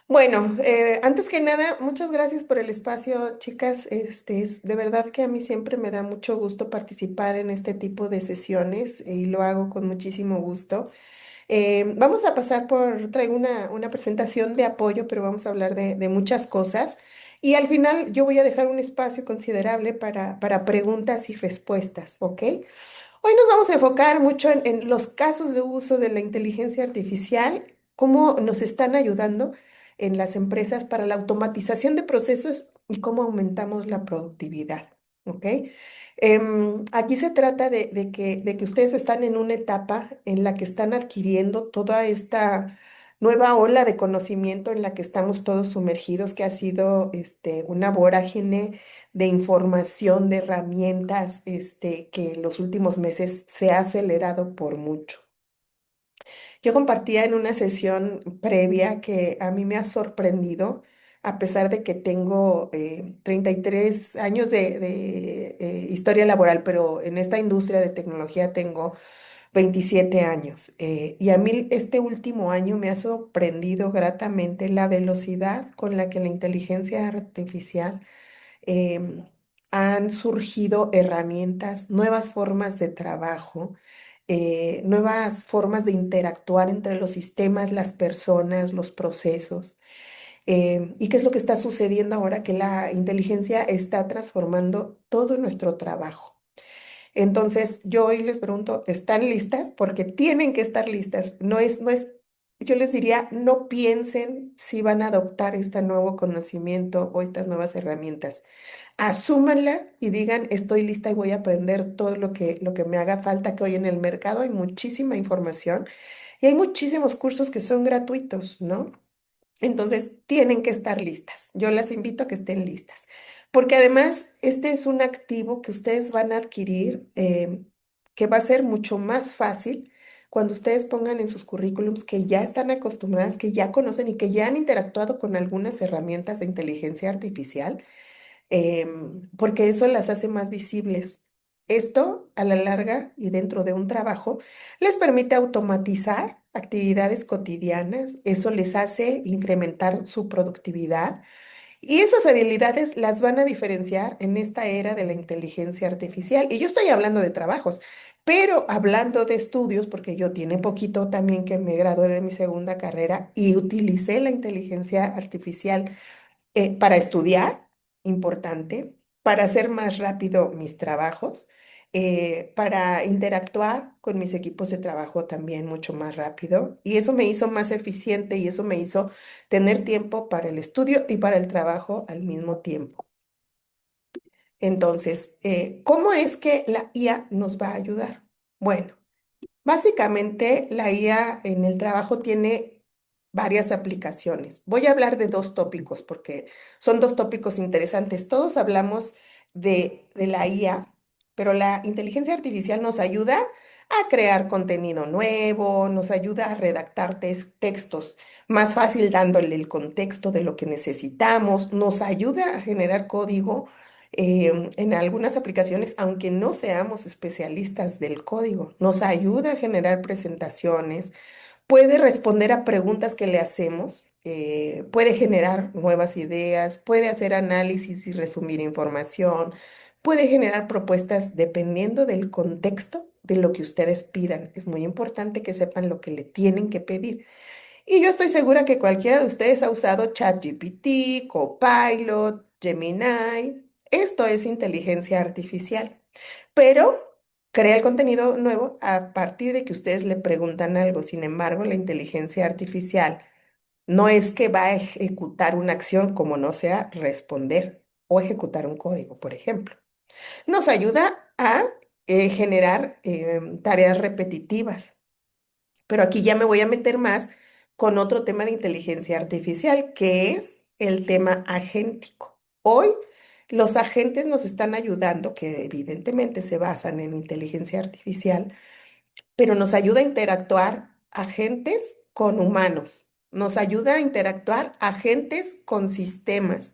Bueno, antes que nada, muchas gracias por el espacio, chicas. Es de verdad que a mí siempre me da mucho gusto participar en este tipo de sesiones y lo hago con muchísimo gusto. Vamos a pasar traigo una presentación de apoyo, pero vamos a hablar de muchas cosas. Y al final yo voy a dejar un espacio considerable para preguntas y respuestas, ¿ok? Hoy nos vamos a enfocar mucho en los casos de uso de la inteligencia artificial, cómo nos están ayudando en las empresas para la automatización de procesos y cómo aumentamos la productividad. ¿Ok? Aquí se trata de que ustedes están en una etapa en la que están adquiriendo toda esta nueva ola de conocimiento en la que estamos todos sumergidos, que ha sido una vorágine de información, de herramientas, que los últimos meses se ha acelerado por mucho. Yo compartía en una sesión previa que a mí me ha sorprendido, a pesar de que tengo 33 años de historia laboral, pero en esta industria de tecnología tengo 27 años. Y a mí este último año me ha sorprendido gratamente la velocidad con la que la inteligencia artificial em, han surgido herramientas, nuevas formas de trabajo, nuevas formas de interactuar entre los sistemas, las personas, los procesos. ¿Y qué es lo que está sucediendo ahora? Que la inteligencia está transformando todo nuestro trabajo. Entonces, yo hoy les pregunto, ¿están listas? Porque tienen que estar listas. Yo les diría, no piensen si van a adoptar este nuevo conocimiento o estas nuevas herramientas. Asúmanla y digan, estoy lista y voy a aprender todo lo que me haga falta, que hoy en el mercado hay muchísima información y hay muchísimos cursos que son gratuitos, ¿no? Entonces, tienen que estar listas. Yo las invito a que estén listas, porque además este es un activo que ustedes van a adquirir, que va a ser mucho más fácil cuando ustedes pongan en sus currículums que ya están acostumbradas, que ya conocen y que ya han interactuado con algunas herramientas de inteligencia artificial, porque eso las hace más visibles. Esto, a la larga y dentro de un trabajo, les permite automatizar actividades cotidianas, eso les hace incrementar su productividad y esas habilidades las van a diferenciar en esta era de la inteligencia artificial. Y yo estoy hablando de trabajos, pero hablando de estudios, porque yo tiene poquito también que me gradué de mi segunda carrera y utilicé la inteligencia artificial para estudiar, importante, para hacer más rápido mis trabajos, para interactuar con mis equipos de trabajo también mucho más rápido. Y eso me hizo más eficiente y eso me hizo tener tiempo para el estudio y para el trabajo al mismo tiempo. Entonces, ¿cómo es que la IA nos va a ayudar? Bueno. Básicamente, la IA en el trabajo tiene varias aplicaciones. Voy a hablar de dos tópicos porque son dos tópicos interesantes. Todos hablamos de la IA, pero la inteligencia artificial nos ayuda a crear contenido nuevo, nos ayuda a redactar textos más fácil dándole el contexto de lo que necesitamos, nos ayuda a generar código en algunas aplicaciones, aunque no seamos especialistas del código, nos ayuda a generar presentaciones, puede responder a preguntas que le hacemos, puede generar nuevas ideas, puede hacer análisis y resumir información, puede generar propuestas dependiendo del contexto de lo que ustedes pidan. Es muy importante que sepan lo que le tienen que pedir. Y yo estoy segura que cualquiera de ustedes ha usado ChatGPT, Copilot, Gemini. Esto es inteligencia artificial, pero crea el contenido nuevo a partir de que ustedes le preguntan algo. Sin embargo, la inteligencia artificial no es que va a ejecutar una acción como no sea responder o ejecutar un código, por ejemplo. Nos ayuda a generar tareas repetitivas. Pero aquí ya me voy a meter más con otro tema de inteligencia artificial, que es el tema agéntico. Hoy los agentes nos están ayudando, que evidentemente se basan en inteligencia artificial, pero nos ayuda a interactuar agentes con humanos, nos ayuda a interactuar agentes con sistemas,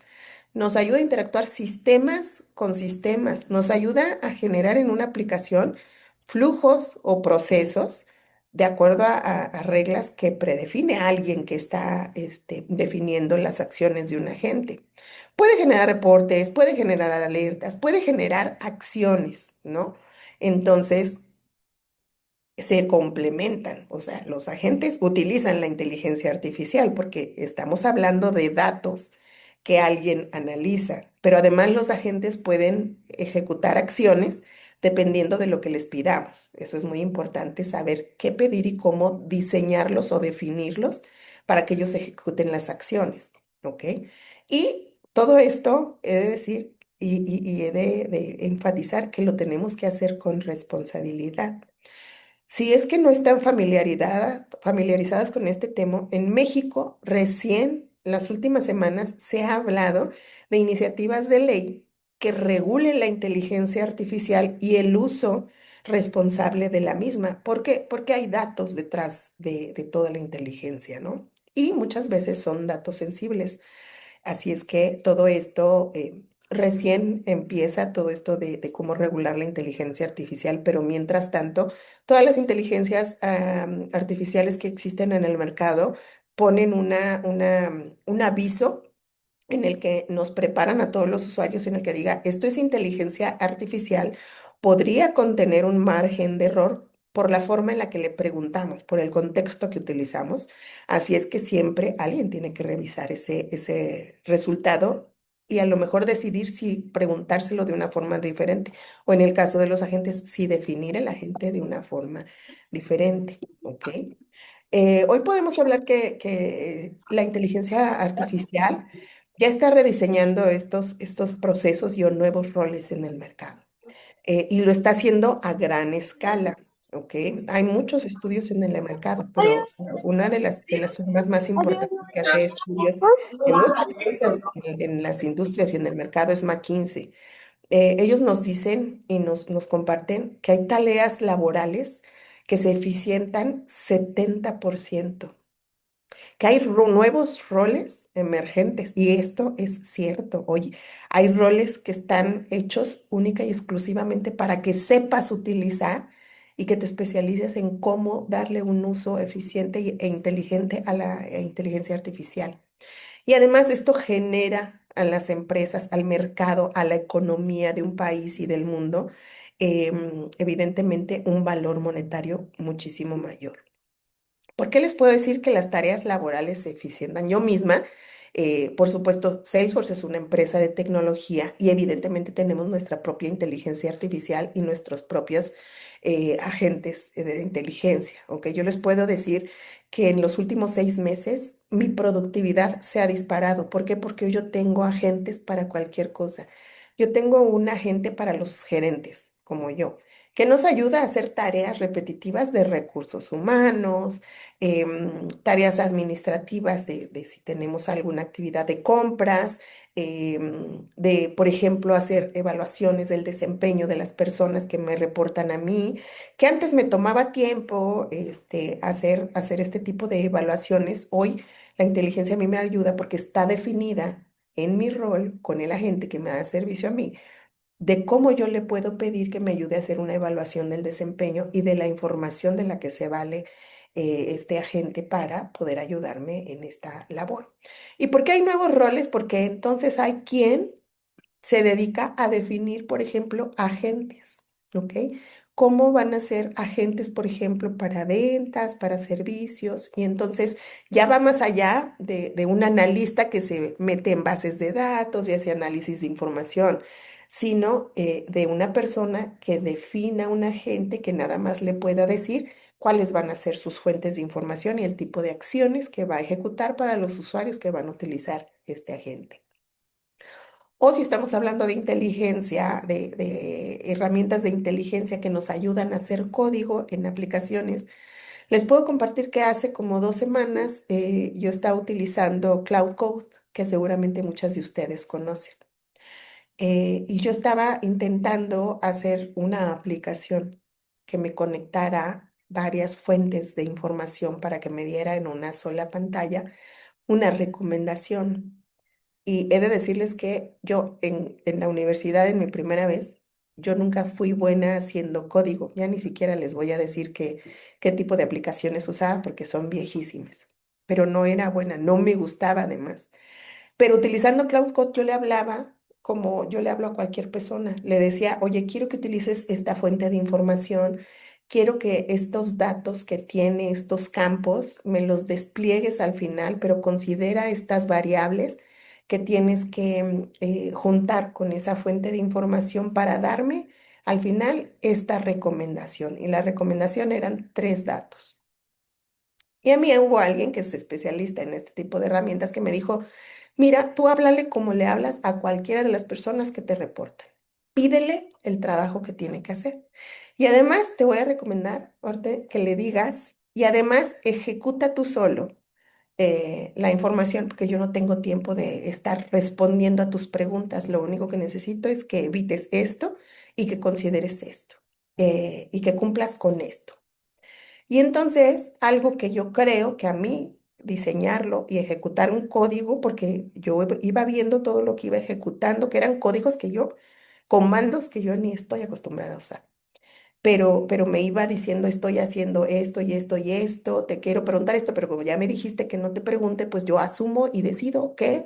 nos ayuda a interactuar sistemas con sistemas, nos ayuda a generar en una aplicación flujos o procesos de acuerdo a reglas que predefine alguien que está definiendo las acciones de un agente. Puede generar reportes, puede generar alertas, puede generar acciones, ¿no? Entonces, se complementan, o sea, los agentes utilizan la inteligencia artificial porque estamos hablando de datos que alguien analiza, pero además los agentes pueden ejecutar acciones dependiendo de lo que les pidamos. Eso es muy importante saber qué pedir y cómo diseñarlos o definirlos para que ellos ejecuten las acciones, ¿ok? Y todo esto he de decir y he de enfatizar que lo tenemos que hacer con responsabilidad. Si es que no están familiarizadas con este tema, en México recién en las últimas semanas se ha hablado de iniciativas de ley que regulen la inteligencia artificial y el uso responsable de la misma. ¿Por qué? Porque hay datos detrás de toda la inteligencia, ¿no? Y muchas veces son datos sensibles. Así es que todo esto, recién empieza todo esto de cómo regular la inteligencia artificial, pero mientras tanto, todas las inteligencias artificiales que existen en el mercado ponen un aviso en el que nos preparan a todos los usuarios, en el que diga, esto es inteligencia artificial, podría contener un margen de error por la forma en la que le preguntamos, por el contexto que utilizamos. Así es que siempre alguien tiene que revisar ese resultado y a lo mejor decidir si preguntárselo de una forma diferente o en el caso de los agentes, si definir el agente de una forma diferente. ¿Ok? Hoy podemos hablar que la inteligencia artificial ya está rediseñando estos procesos y nuevos roles en el mercado. Y lo está haciendo a gran escala. ¿Ok? Hay muchos estudios en el mercado, pero una de las firmas más importantes que hace estudios de muchas cosas en las industrias y en el mercado es McKinsey. Ellos nos dicen y nos comparten que hay tareas laborales que se eficientan 70%, que hay nuevos roles emergentes y esto es cierto. Oye, hay roles que están hechos única y exclusivamente para que sepas utilizar y que te especialices en cómo darle un uso eficiente e inteligente a la inteligencia artificial. Y además esto genera a las empresas, al mercado, a la economía de un país y del mundo, evidentemente un valor monetario muchísimo mayor. ¿Por qué les puedo decir que las tareas laborales se eficientan? Yo misma, por supuesto, Salesforce es una empresa de tecnología y evidentemente tenemos nuestra propia inteligencia artificial y nuestros propios agentes de inteligencia. ¿Ok? Yo les puedo decir que en los últimos 6 meses mi productividad se ha disparado. ¿Por qué? Porque yo tengo agentes para cualquier cosa. Yo tengo un agente para los gerentes, como yo, que nos ayuda a hacer tareas repetitivas de recursos humanos, tareas administrativas de si tenemos alguna actividad de compras, de, por ejemplo, hacer evaluaciones del desempeño de las personas que me reportan a mí, que antes me tomaba tiempo hacer este tipo de evaluaciones. Hoy la inteligencia a mí me ayuda porque está definida en mi rol con el agente que me da servicio a mí de cómo yo le puedo pedir que me ayude a hacer una evaluación del desempeño y de la información de la que se vale este agente para poder ayudarme en esta labor. ¿Y por qué hay nuevos roles? Porque entonces hay quien se dedica a definir, por ejemplo, agentes, ¿ok? ¿Cómo van a ser agentes, por ejemplo, para ventas, para servicios? Y entonces ya va más allá de un analista que se mete en bases de datos y hace análisis de información, sino de una persona que defina un agente que nada más le pueda decir cuáles van a ser sus fuentes de información y el tipo de acciones que va a ejecutar para los usuarios que van a utilizar este agente. O si estamos hablando de inteligencia, de herramientas de inteligencia que nos ayudan a hacer código en aplicaciones, les puedo compartir que hace como 2 semanas yo estaba utilizando Cloud Code, que seguramente muchas de ustedes conocen. Y yo estaba intentando hacer una aplicación que me conectara varias fuentes de información para que me diera en una sola pantalla una recomendación. Y he de decirles que yo en la universidad, en mi primera vez, yo nunca fui buena haciendo código. Ya ni siquiera les voy a decir qué tipo de aplicaciones usaba porque son viejísimas. Pero no era buena, no me gustaba además. Pero utilizando Cloud Code yo le hablaba como yo le hablo a cualquier persona. Le decía, oye, quiero que utilices esta fuente de información, quiero que estos datos que tiene, estos campos, me los despliegues al final, pero considera estas variables que tienes que juntar con esa fuente de información para darme al final esta recomendación. Y la recomendación eran tres datos. Y a mí hubo alguien que es especialista en este tipo de herramientas que me dijo, mira, tú háblale como le hablas a cualquiera de las personas que te reportan. Pídele el trabajo que tiene que hacer. Y además te voy a recomendar, Orte, que le digas, y además ejecuta tú solo la información, porque yo no tengo tiempo de estar respondiendo a tus preguntas. Lo único que necesito es que evites esto y que consideres esto y que cumplas con esto. Y entonces, algo que yo creo que a mí diseñarlo y ejecutar un código, porque yo iba viendo todo lo que iba ejecutando, que eran códigos que yo, comandos que yo ni estoy acostumbrada a usar. Pero me iba diciendo, estoy haciendo esto y esto y esto, te quiero preguntar esto, pero como ya me dijiste que no te pregunte, pues yo asumo y decido que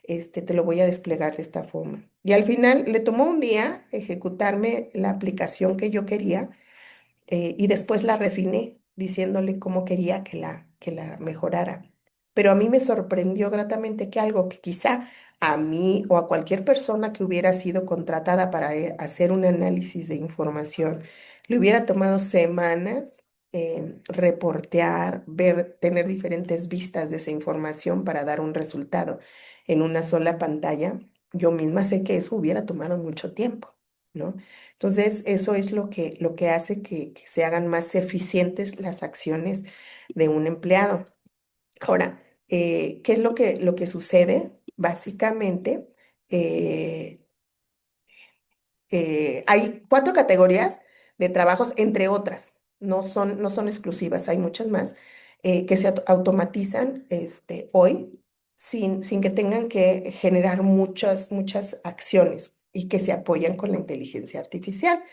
te lo voy a desplegar de esta forma. Y al final le tomó un día ejecutarme la aplicación que yo quería y después la refiné diciéndole cómo quería que la mejorara. Pero a mí me sorprendió gratamente que algo que quizá a mí o a cualquier persona que hubiera sido contratada para hacer un análisis de información le hubiera tomado semanas reportear, ver, tener diferentes vistas de esa información para dar un resultado en una sola pantalla. Yo misma sé que eso hubiera tomado mucho tiempo, ¿no? Entonces, eso es lo que hace que se hagan más eficientes las acciones de un empleado. Ahora, ¿qué es lo que sucede? Básicamente, eh, hay cuatro categorías de trabajos, entre otras, no son exclusivas, hay muchas más, que se automatizan hoy sin que tengan que generar muchas acciones y que se apoyan con la inteligencia artificial.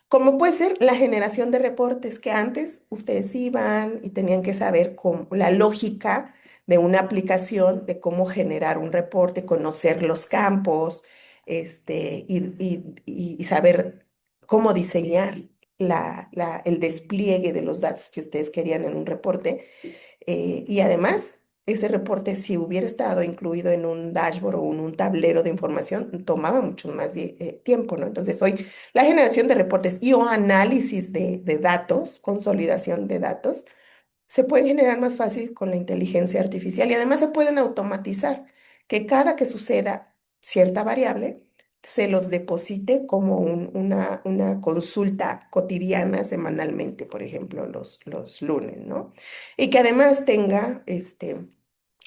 Como puede ser la generación de reportes que antes ustedes iban y tenían que saber la lógica de una aplicación, de cómo generar un reporte, conocer los campos, y saber cómo diseñar el despliegue de los datos que ustedes querían en un reporte. Y además, ese reporte, si hubiera estado incluido en un dashboard o en un tablero de información, tomaba mucho más tiempo, ¿no? Entonces, hoy la generación de reportes y o análisis de datos, consolidación de datos, se pueden generar más fácil con la inteligencia artificial y además se pueden automatizar, que cada que suceda cierta variable, se los deposite como una consulta cotidiana semanalmente, por ejemplo, los lunes, ¿no? Y que además tenga,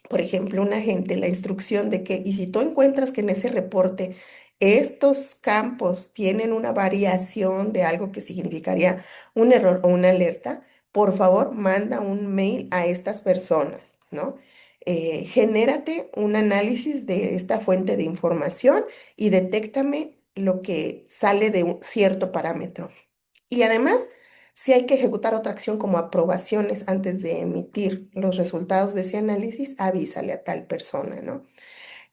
por ejemplo, un agente la instrucción de que, y si tú encuentras que en ese reporte estos campos tienen una variación de algo que significaría un error o una alerta, por favor, manda un mail a estas personas, ¿no? Genérate un análisis de esta fuente de información y detéctame lo que sale de un cierto parámetro. Y además, si hay que ejecutar otra acción como aprobaciones antes de emitir los resultados de ese análisis, avísale a tal persona, ¿no?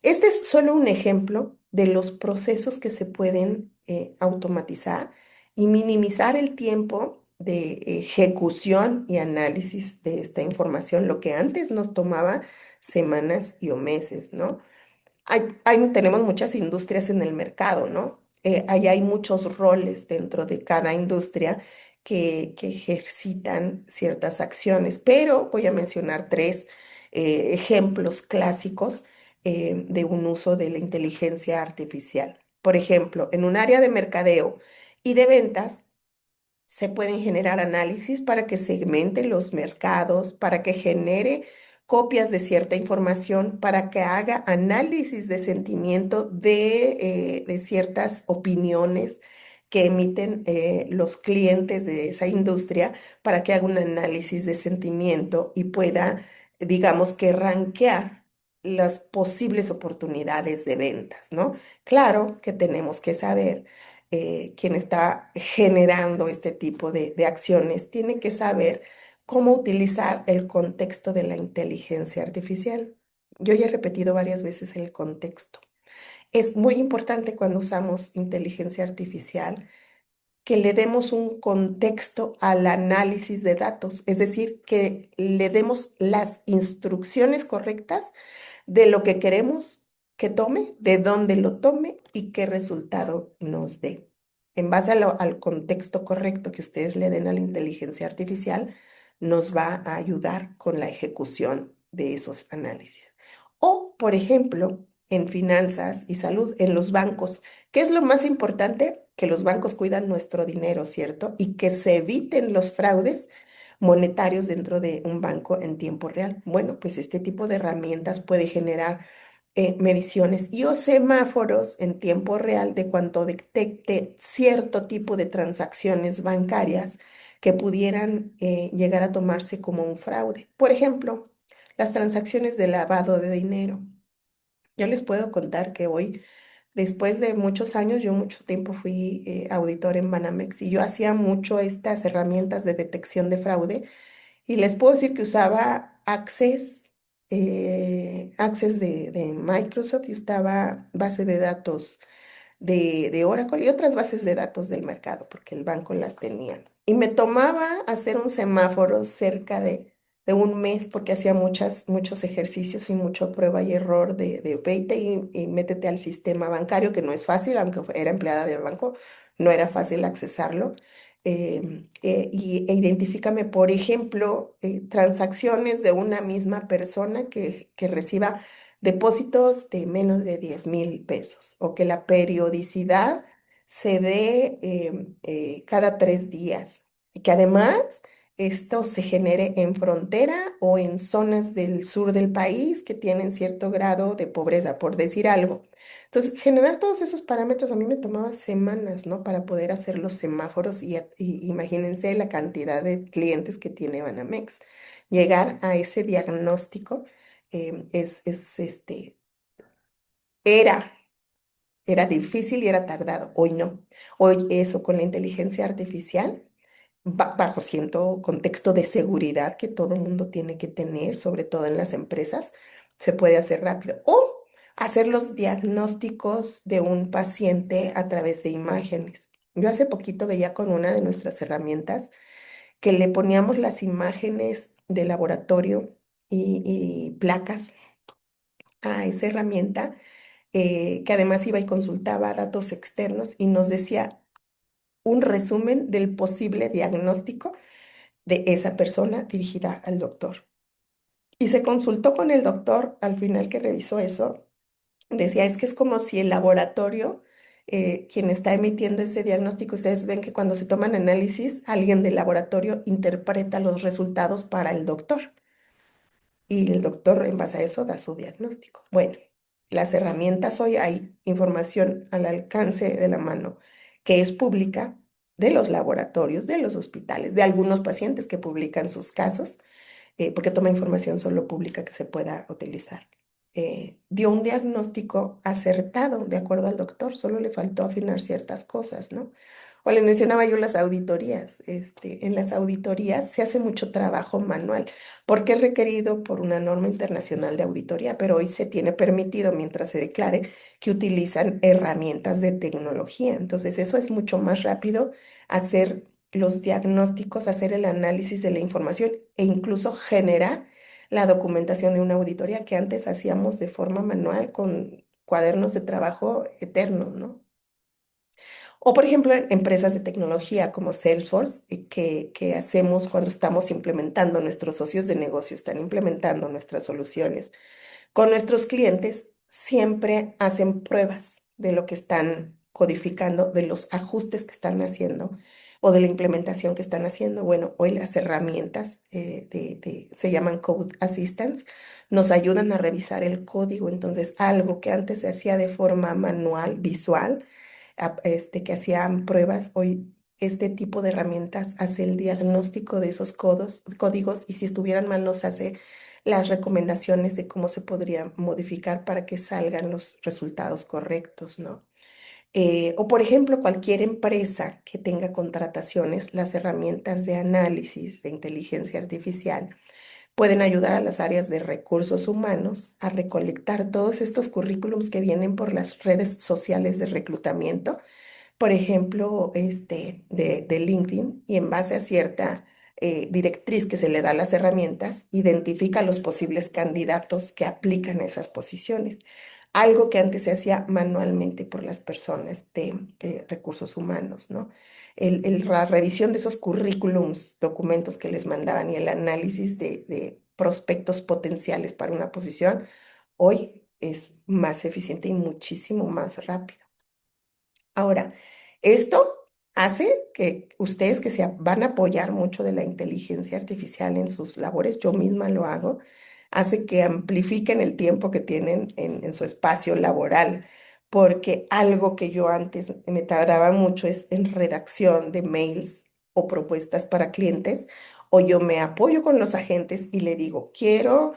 Este es solo un ejemplo de los procesos que se pueden automatizar y minimizar el tiempo de ejecución y análisis de esta información, lo que antes nos tomaba semanas y o meses, ¿no? Tenemos muchas industrias en el mercado, ¿no? Ahí hay muchos roles dentro de cada industria que ejercitan ciertas acciones, pero voy a mencionar tres ejemplos clásicos de un uso de la inteligencia artificial. Por ejemplo, en un área de mercadeo y de ventas, se pueden generar análisis para que segmente los mercados, para que genere copias de cierta información, para que haga análisis de sentimiento de ciertas opiniones que emiten los clientes de esa industria, para que haga un análisis de sentimiento y pueda, digamos que, rankear las posibles oportunidades de ventas, ¿no? Claro que tenemos que saber. quien está generando este tipo de acciones, tiene que saber cómo utilizar el contexto de la inteligencia artificial. Yo ya he repetido varias veces el contexto. Es muy importante cuando usamos inteligencia artificial que le demos un contexto al análisis de datos, es decir, que le demos las instrucciones correctas de lo que queremos que tome, de dónde lo tome y qué resultado nos dé. En base al contexto correcto que ustedes le den a la inteligencia artificial, nos va a ayudar con la ejecución de esos análisis. O, por ejemplo, en finanzas y salud, en los bancos, ¿qué es lo más importante? Que los bancos cuidan nuestro dinero, ¿cierto? Y que se eviten los fraudes monetarios dentro de un banco en tiempo real. Bueno, pues este tipo de herramientas puede generar mediciones y o semáforos en tiempo real de cuanto detecte cierto tipo de transacciones bancarias que pudieran llegar a tomarse como un fraude. Por ejemplo, las transacciones de lavado de dinero. Yo les puedo contar que hoy, después de muchos años, yo mucho tiempo fui auditor en Banamex y yo hacía mucho estas herramientas de detección de fraude y les puedo decir que usaba Access de Microsoft y usaba base de datos de Oracle y otras bases de datos del mercado, porque el banco las tenía. Y me tomaba hacer un semáforo cerca de un mes, porque hacía muchos ejercicios y mucha prueba y error de vete y métete al sistema bancario, que no es fácil, aunque era empleada del banco, no era fácil accesarlo. E identifícame, por ejemplo, transacciones de una misma persona que reciba depósitos de menos de 10,000 pesos o que la periodicidad se dé cada 3 días y que además esto se genere en frontera o en zonas del sur del país que tienen cierto grado de pobreza, por decir algo. Entonces, generar todos esos parámetros a mí me tomaba semanas, ¿no? Para poder hacer los semáforos y imagínense la cantidad de clientes que tiene Banamex. Llegar a ese diagnóstico era, era difícil y era tardado. Hoy no. Hoy eso con la inteligencia artificial, bajo cierto contexto de seguridad que todo el mundo tiene que tener, sobre todo en las empresas, se puede hacer rápido. O hacer los diagnósticos de un paciente a través de imágenes. Yo hace poquito veía con una de nuestras herramientas que le poníamos las imágenes de laboratorio y placas a esa herramienta que además iba y consultaba datos externos y nos decía un resumen del posible diagnóstico de esa persona dirigida al doctor. Y se consultó con el doctor al final que revisó eso. Decía, es que es como si el laboratorio, quien está emitiendo ese diagnóstico, ustedes ven que cuando se toman análisis, alguien del laboratorio interpreta los resultados para el doctor y el doctor en base a eso da su diagnóstico. Bueno, las herramientas hoy hay información al alcance de la mano que es pública de los laboratorios, de los hospitales, de algunos pacientes que publican sus casos, porque toma información solo pública que se pueda utilizar. Dio un diagnóstico acertado de acuerdo al doctor, solo le faltó afinar ciertas cosas, ¿no? O les mencionaba yo las auditorías. En las auditorías se hace mucho trabajo manual porque es requerido por una norma internacional de auditoría, pero hoy se tiene permitido, mientras se declare, que utilizan herramientas de tecnología. Entonces, eso es mucho más rápido hacer los diagnósticos, hacer el análisis de la información e incluso generar la documentación de una auditoría que antes hacíamos de forma manual con cuadernos de trabajo eternos, ¿no? O, por ejemplo, en empresas de tecnología como Salesforce, que hacemos cuando estamos implementando, nuestros socios de negocio están implementando nuestras soluciones con nuestros clientes, siempre hacen pruebas de lo que están codificando, de los ajustes que están haciendo o de la implementación que están haciendo. Bueno, hoy las herramientas se llaman Code Assistants, nos ayudan a revisar el código. Entonces, algo que antes se hacía de forma manual, visual, que hacían pruebas, hoy este tipo de herramientas hace el diagnóstico de esos códigos y si estuvieran mal nos hace las recomendaciones de cómo se podría modificar para que salgan los resultados correctos, ¿no? O por ejemplo, cualquier empresa que tenga contrataciones, las herramientas de análisis de inteligencia artificial pueden ayudar a las áreas de recursos humanos a recolectar todos estos currículums que vienen por las redes sociales de reclutamiento, por ejemplo, de LinkedIn, y en base a cierta directriz que se le da a las herramientas, identifica los posibles candidatos que aplican a esas posiciones. Algo que antes se hacía manualmente por las personas de recursos humanos, ¿no? La revisión de esos currículums, documentos que les mandaban y el análisis de prospectos potenciales para una posición, hoy es más eficiente y muchísimo más rápido. Ahora, esto hace que ustedes que van a apoyar mucho de la inteligencia artificial en sus labores, yo misma lo hago, hace que amplifiquen el tiempo que tienen en su espacio laboral, porque algo que yo antes me tardaba mucho es en redacción de mails o propuestas para clientes, o yo me apoyo con los agentes y le digo, quiero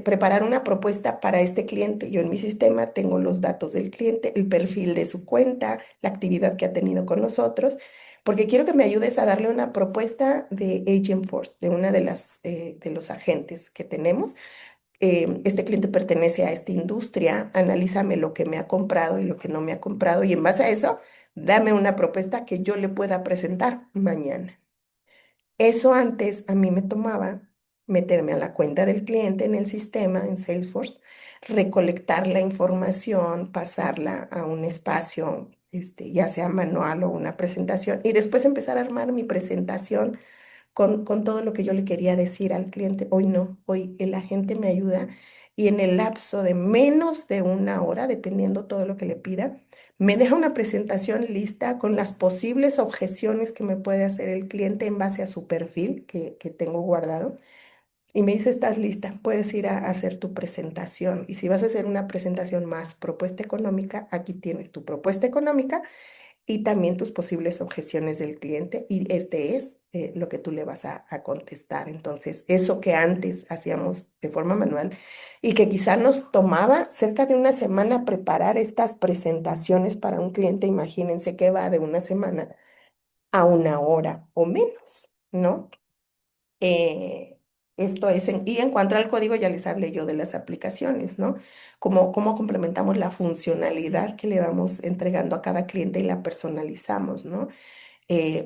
preparar una propuesta para este cliente. Yo en mi sistema tengo los datos del cliente, el perfil de su cuenta, la actividad que ha tenido con nosotros, porque quiero que me ayudes a darle una propuesta de Agentforce, de una de de los agentes que tenemos. Este cliente pertenece a esta industria, analízame lo que me ha comprado y lo que no me ha comprado y en base a eso, dame una propuesta que yo le pueda presentar mañana. Eso antes a mí me tomaba meterme a la cuenta del cliente en el sistema, en Salesforce, recolectar la información, pasarla a un espacio, ya sea manual o una presentación, y después empezar a armar mi presentación con todo lo que yo le quería decir al cliente. Hoy no, hoy el agente me ayuda y en el lapso de menos de una hora, dependiendo todo lo que le pida, me deja una presentación lista con las posibles objeciones que me puede hacer el cliente en base a su perfil que tengo guardado. Y me dice, estás lista, puedes ir a hacer tu presentación. Y si vas a hacer una presentación más propuesta económica, aquí tienes tu propuesta económica y también tus posibles objeciones del cliente y este es lo que tú le vas a contestar. Entonces, eso que antes hacíamos de forma manual y que quizá nos tomaba cerca de una semana preparar estas presentaciones para un cliente, imagínense que va de una semana a una hora o menos, ¿no? Eh, Esto es, y en cuanto al código, ya les hablé yo de las aplicaciones, ¿no? Cómo complementamos la funcionalidad que le vamos entregando a cada cliente y la personalizamos, ¿no?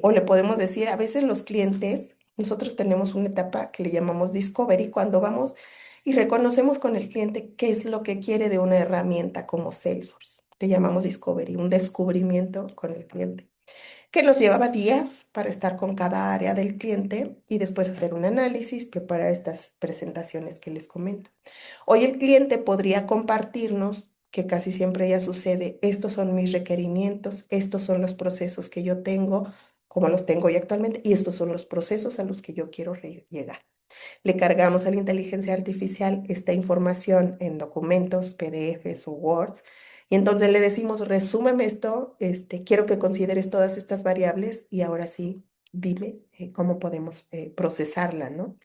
O le podemos decir, a veces los clientes, nosotros tenemos una etapa que le llamamos Discovery, cuando vamos y reconocemos con el cliente qué es lo que quiere de una herramienta como Salesforce. Le llamamos Discovery, un descubrimiento con el cliente que nos llevaba días para estar con cada área del cliente y después hacer un análisis, preparar estas presentaciones que les comento. Hoy el cliente podría compartirnos, que casi siempre ya sucede, estos son mis requerimientos, estos son los procesos que yo tengo, como los tengo hoy actualmente, y estos son los procesos a los que yo quiero llegar. Le cargamos a la inteligencia artificial esta información en documentos, PDFs o Words, y entonces le decimos, resúmeme esto, quiero que consideres todas estas variables y ahora sí, dime cómo podemos procesarla, ¿no?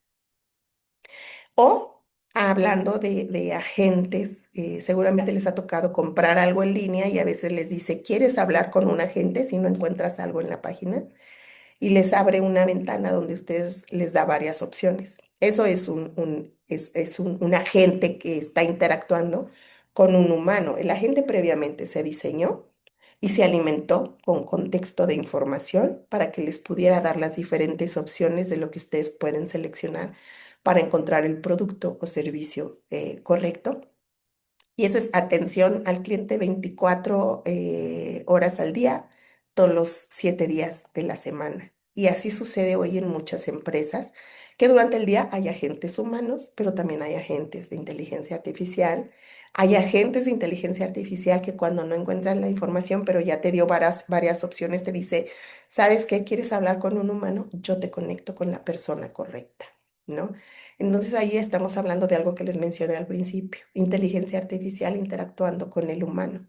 O hablando de agentes, seguramente les ha tocado comprar algo en línea y a veces les dice, ¿quieres hablar con un agente si no encuentras algo en la página? Y les abre una ventana donde ustedes les da varias opciones. Eso es un agente que está interactuando con un humano. El agente previamente se diseñó y se alimentó con contexto de información para que les pudiera dar las diferentes opciones de lo que ustedes pueden seleccionar para encontrar el producto o servicio correcto. Y eso es atención al cliente 24 horas al día, todos los 7 días de la semana. Y así sucede hoy en muchas empresas, que durante el día hay agentes humanos, pero también hay agentes de inteligencia artificial. Hay agentes de inteligencia artificial que cuando no encuentran la información, pero ya te dio varias opciones, te dice, ¿sabes qué? ¿Quieres hablar con un humano? Yo te conecto con la persona correcta, ¿no? Entonces ahí estamos hablando de algo que les mencioné al principio, inteligencia artificial interactuando con el humano.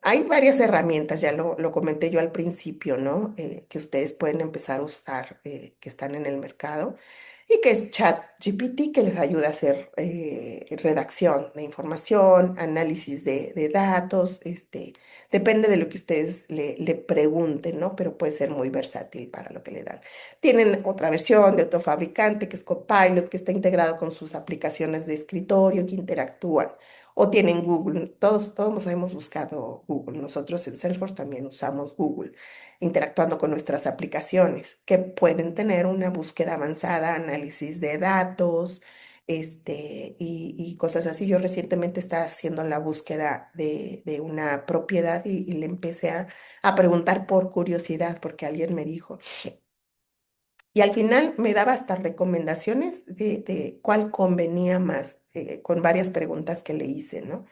Hay varias herramientas, ya lo comenté yo al principio, ¿no? Que ustedes pueden empezar a usar, que están en el mercado. y que es ChatGPT que les ayuda a hacer redacción de información, análisis de datos, depende de lo que ustedes le pregunten, ¿no? Pero puede ser muy versátil para lo que le dan. Tienen otra versión de otro fabricante que es Copilot, que está integrado con sus aplicaciones de escritorio que interactúan. O tienen Google, todos hemos buscado Google, nosotros en Salesforce también usamos Google interactuando con nuestras aplicaciones, que pueden tener una búsqueda avanzada, análisis de datos, y cosas así. Yo recientemente estaba haciendo la búsqueda de una propiedad y le empecé a preguntar por curiosidad, porque alguien me dijo. Y al final me daba hasta recomendaciones de cuál convenía más, con varias preguntas que le hice, ¿no?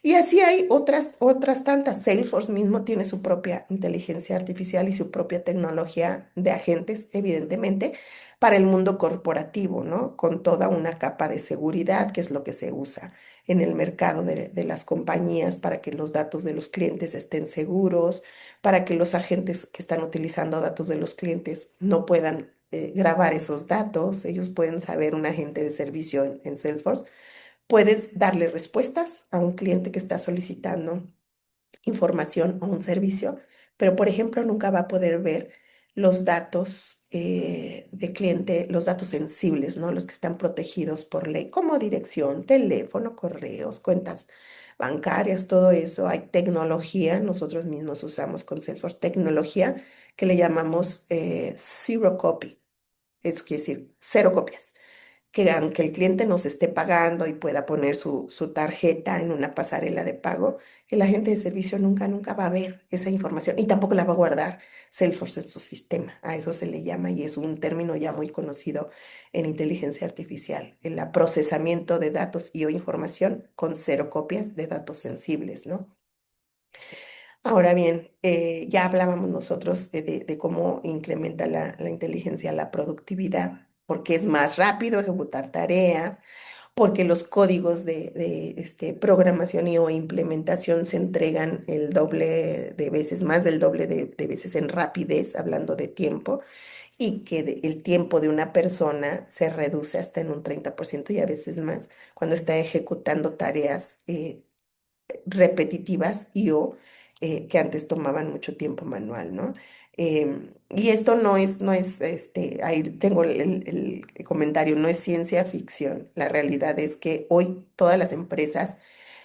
Y así hay otras tantas. Salesforce mismo tiene su propia inteligencia artificial y su propia tecnología de agentes, evidentemente, para el mundo corporativo, ¿no? Con toda una capa de seguridad, que es lo que se usa en el mercado de las compañías para que los datos de los clientes estén seguros, para que los agentes que están utilizando datos de los clientes no puedan grabar esos datos. Ellos pueden saber, un agente de servicio en Salesforce puedes darle respuestas a un cliente que está solicitando información o un servicio, pero por ejemplo nunca va a poder ver los datos de cliente, los datos sensibles, ¿no? Los que están protegidos por ley, como dirección, teléfono, correos, cuentas bancarias, todo eso. Hay tecnología, nosotros mismos usamos con Salesforce tecnología que le llamamos zero copy. Eso quiere decir cero copias, que aunque el cliente nos esté pagando y pueda poner su tarjeta en una pasarela de pago, el agente de servicio nunca va a ver esa información y tampoco la va a guardar Salesforce en su sistema. A eso se le llama y es un término ya muy conocido en inteligencia artificial, el procesamiento de datos y o información con cero copias de datos sensibles, ¿no? Ahora bien, ya hablábamos nosotros de cómo incrementa la inteligencia la productividad, porque es más rápido ejecutar tareas, porque los códigos de programación y o implementación se entregan el doble de veces, más del doble de veces en rapidez, hablando de tiempo, y que el tiempo de una persona se reduce hasta en un 30% y a veces más cuando está ejecutando tareas repetitivas y o que antes tomaban mucho tiempo manual, ¿no? Y esto no es, ahí tengo el comentario, no es ciencia ficción. La realidad es que hoy todas las empresas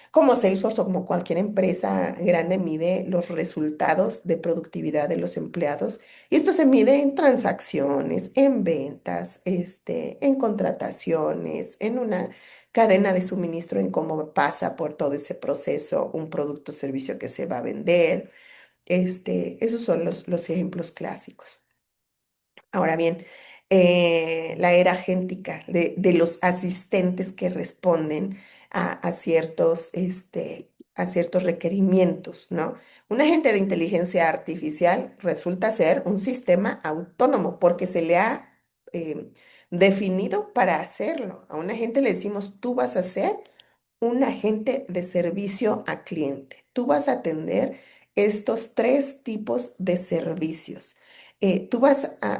como Salesforce o como cualquier empresa grande mide los resultados de productividad de los empleados y esto se mide en transacciones, en ventas, en contrataciones, en una cadena de suministro, en cómo pasa por todo ese proceso un producto o servicio que se va a vender. Esos son los ejemplos clásicos. Ahora bien, la era agéntica de los asistentes que responden a ciertos requerimientos, ¿no? Un agente de inteligencia artificial resulta ser un sistema autónomo porque se le ha eh, definido para hacerlo. A un agente le decimos, tú vas a ser un agente de servicio a cliente. Tú vas a atender estos tres tipos de servicios.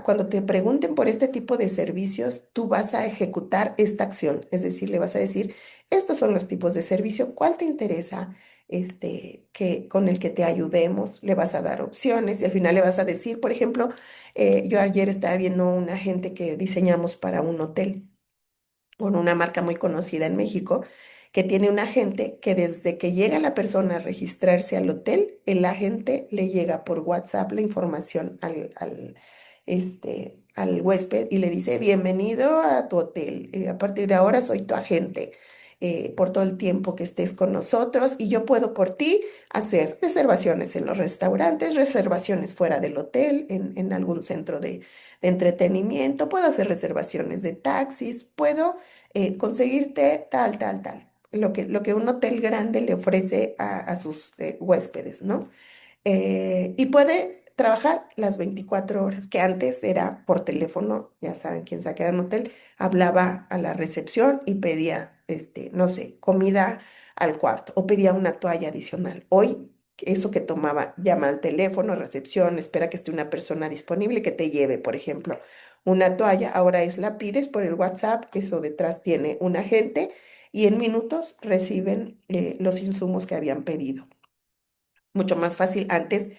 Cuando te pregunten por este tipo de servicios, tú vas a ejecutar esta acción, es decir, le vas a decir, estos son los tipos de servicio, ¿cuál te interesa? Con el que te ayudemos, le vas a dar opciones y al final le vas a decir, por ejemplo, yo ayer estaba viendo un agente que diseñamos para un hotel con una marca muy conocida en México, que tiene un agente que desde que llega la persona a registrarse al hotel, el agente le llega por WhatsApp la información al huésped y le dice, bienvenido a tu hotel, a partir de ahora soy tu agente. Por todo el tiempo que estés con nosotros y yo puedo por ti hacer reservaciones en los restaurantes, reservaciones fuera del hotel, en algún centro de entretenimiento, puedo hacer reservaciones de taxis, puedo conseguirte tal, tal, tal. Lo que un hotel grande le ofrece a sus huéspedes, ¿no? Y puede trabajar las 24 horas, que antes era por teléfono, ya saben, quien se ha quedado en hotel, hablaba a la recepción y pedía, no sé, comida al cuarto o pedía una toalla adicional. Hoy, eso que tomaba, llama al teléfono, recepción, espera que esté una persona disponible que te lleve, por ejemplo, una toalla, ahora es la pides por el WhatsApp, eso detrás tiene un agente y en minutos reciben los insumos que habían pedido. Mucho más fácil. Antes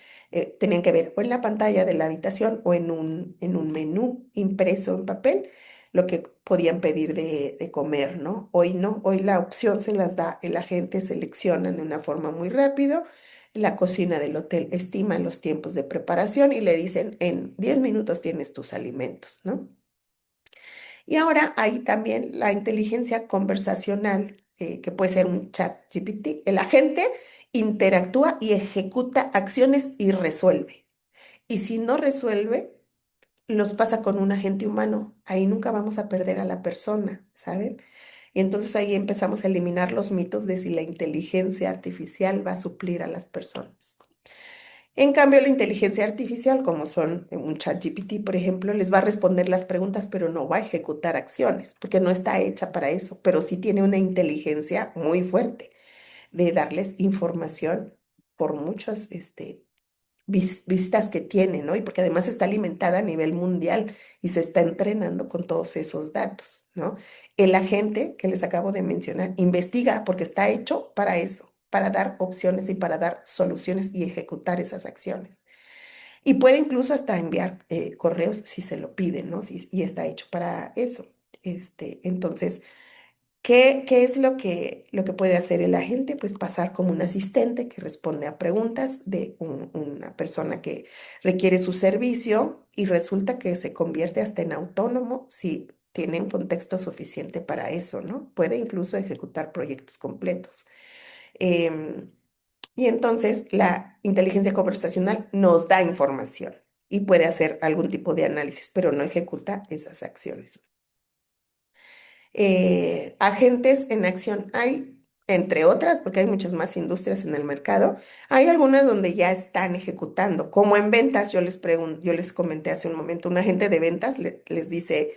tenían que ver o en la pantalla de la habitación o en un menú impreso en papel lo que podían pedir de comer, ¿no? Hoy no, hoy la opción se las da el agente, seleccionan de una forma muy rápido. La cocina del hotel estima los tiempos de preparación y le dicen en 10 minutos tienes tus alimentos, ¿no? Y ahora hay también la inteligencia conversacional, que puede ser un chat GPT. El agente interactúa y ejecuta acciones y resuelve. Y si no resuelve, los pasa con un agente humano. Ahí nunca vamos a perder a la persona, ¿saben? Y entonces ahí empezamos a eliminar los mitos de si la inteligencia artificial va a suplir a las personas. En cambio, la inteligencia artificial, como son un chat GPT, por ejemplo, les va a responder las preguntas, pero no va a ejecutar acciones, porque no está hecha para eso, pero sí tiene una inteligencia muy fuerte de darles información por muchas vistas que tiene, ¿no? Y porque además está alimentada a nivel mundial y se está entrenando con todos esos datos, ¿no? El agente que les acabo de mencionar investiga porque está hecho para eso, para dar opciones y para dar soluciones y ejecutar esas acciones. Y puede incluso hasta enviar correos si se lo piden, ¿no? Y está hecho para eso. Entonces, ¿qué es lo que puede hacer el agente? Pues pasar como un asistente que responde a preguntas de una persona que requiere su servicio y resulta que se convierte hasta en autónomo si tiene un contexto suficiente para eso, ¿no? Puede incluso ejecutar proyectos completos. Em, y entonces la inteligencia conversacional nos da información y puede hacer algún tipo de análisis, pero no ejecuta esas acciones. Agentes en acción hay, entre otras, porque hay muchas más industrias en el mercado, hay algunas donde ya están ejecutando, como en ventas, yo les comenté hace un momento, un agente de ventas les dice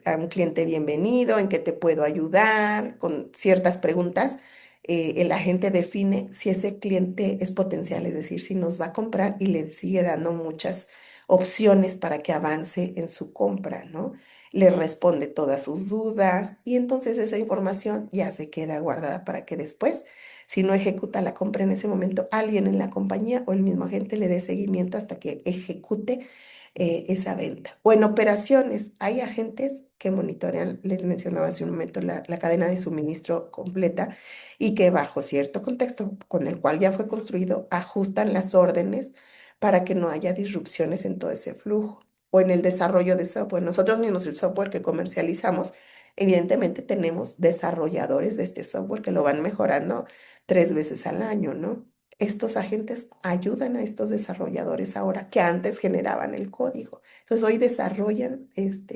a un cliente bienvenido, en qué te puedo ayudar, con ciertas preguntas. El agente define si ese cliente es potencial, es decir, si nos va a comprar y le sigue dando muchas opciones para que avance en su compra, ¿no? Le responde todas sus dudas y entonces esa información ya se queda guardada para que después, si no ejecuta la compra en ese momento, alguien en la compañía o el mismo agente le dé seguimiento hasta que ejecute esa venta. O en operaciones, hay agentes que monitorean, les mencionaba hace un momento, la cadena de suministro completa y que bajo cierto contexto con el cual ya fue construido, ajustan las órdenes para que no haya disrupciones en todo ese flujo o en el desarrollo de software. Nosotros mismos el software que comercializamos, evidentemente tenemos desarrolladores de este software que lo van mejorando 3 veces al año, ¿no? Estos agentes ayudan a estos desarrolladores ahora que antes generaban el código. Entonces hoy desarrollan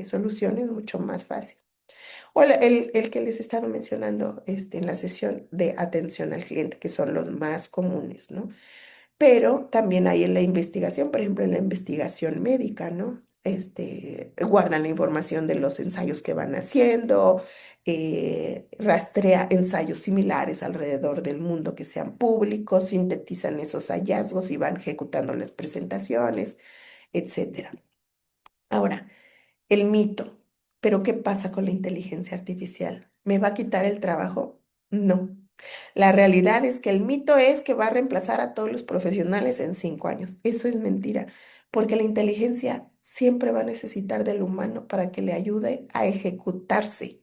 soluciones mucho más fácil. O el que les he estado mencionando en la sesión de atención al cliente, que son los más comunes, ¿no? Pero también hay en la investigación, por ejemplo, en la investigación médica, ¿no? Guardan la información de los ensayos que van haciendo, rastrea ensayos similares alrededor del mundo que sean públicos, sintetizan esos hallazgos y van ejecutando las presentaciones, etcétera. Ahora, el mito, ¿pero qué pasa con la inteligencia artificial? ¿Me va a quitar el trabajo? No. La realidad es que el mito es que va a reemplazar a todos los profesionales en 5 años. Eso es mentira, porque la inteligencia siempre va a necesitar del humano para que le ayude a ejecutarse.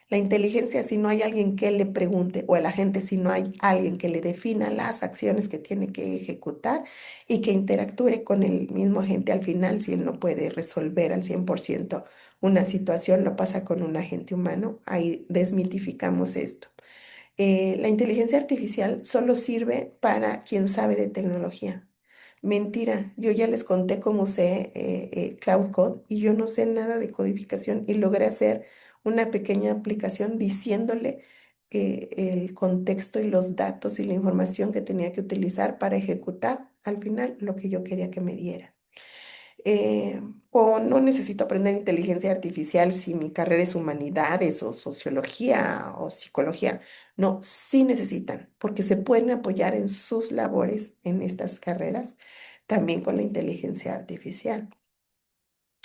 La inteligencia, si no hay alguien que le pregunte, o a la gente, si no hay alguien que le defina las acciones que tiene que ejecutar y que interactúe con el mismo agente al final, si él no puede resolver al 100% una situación, lo pasa con un agente humano, ahí desmitificamos esto. La inteligencia artificial solo sirve para quien sabe de tecnología. Mentira, yo ya les conté cómo usé Cloud Code y yo no sé nada de codificación y logré hacer una pequeña aplicación diciéndole el contexto y los datos y la información que tenía que utilizar para ejecutar al final lo que yo quería que me diera. Eh, o no necesito aprender inteligencia artificial si mi carrera es humanidades o sociología o psicología. No, sí necesitan, porque se pueden apoyar en sus labores en estas carreras también con la inteligencia artificial.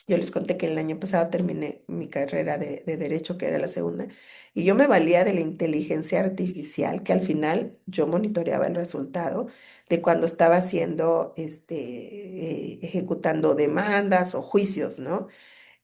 Yo les conté que el año pasado terminé mi carrera de Derecho, que era la segunda, y yo me valía de la inteligencia artificial, que al final yo monitoreaba el resultado de cuando estaba haciendo, ejecutando demandas o juicios, ¿no?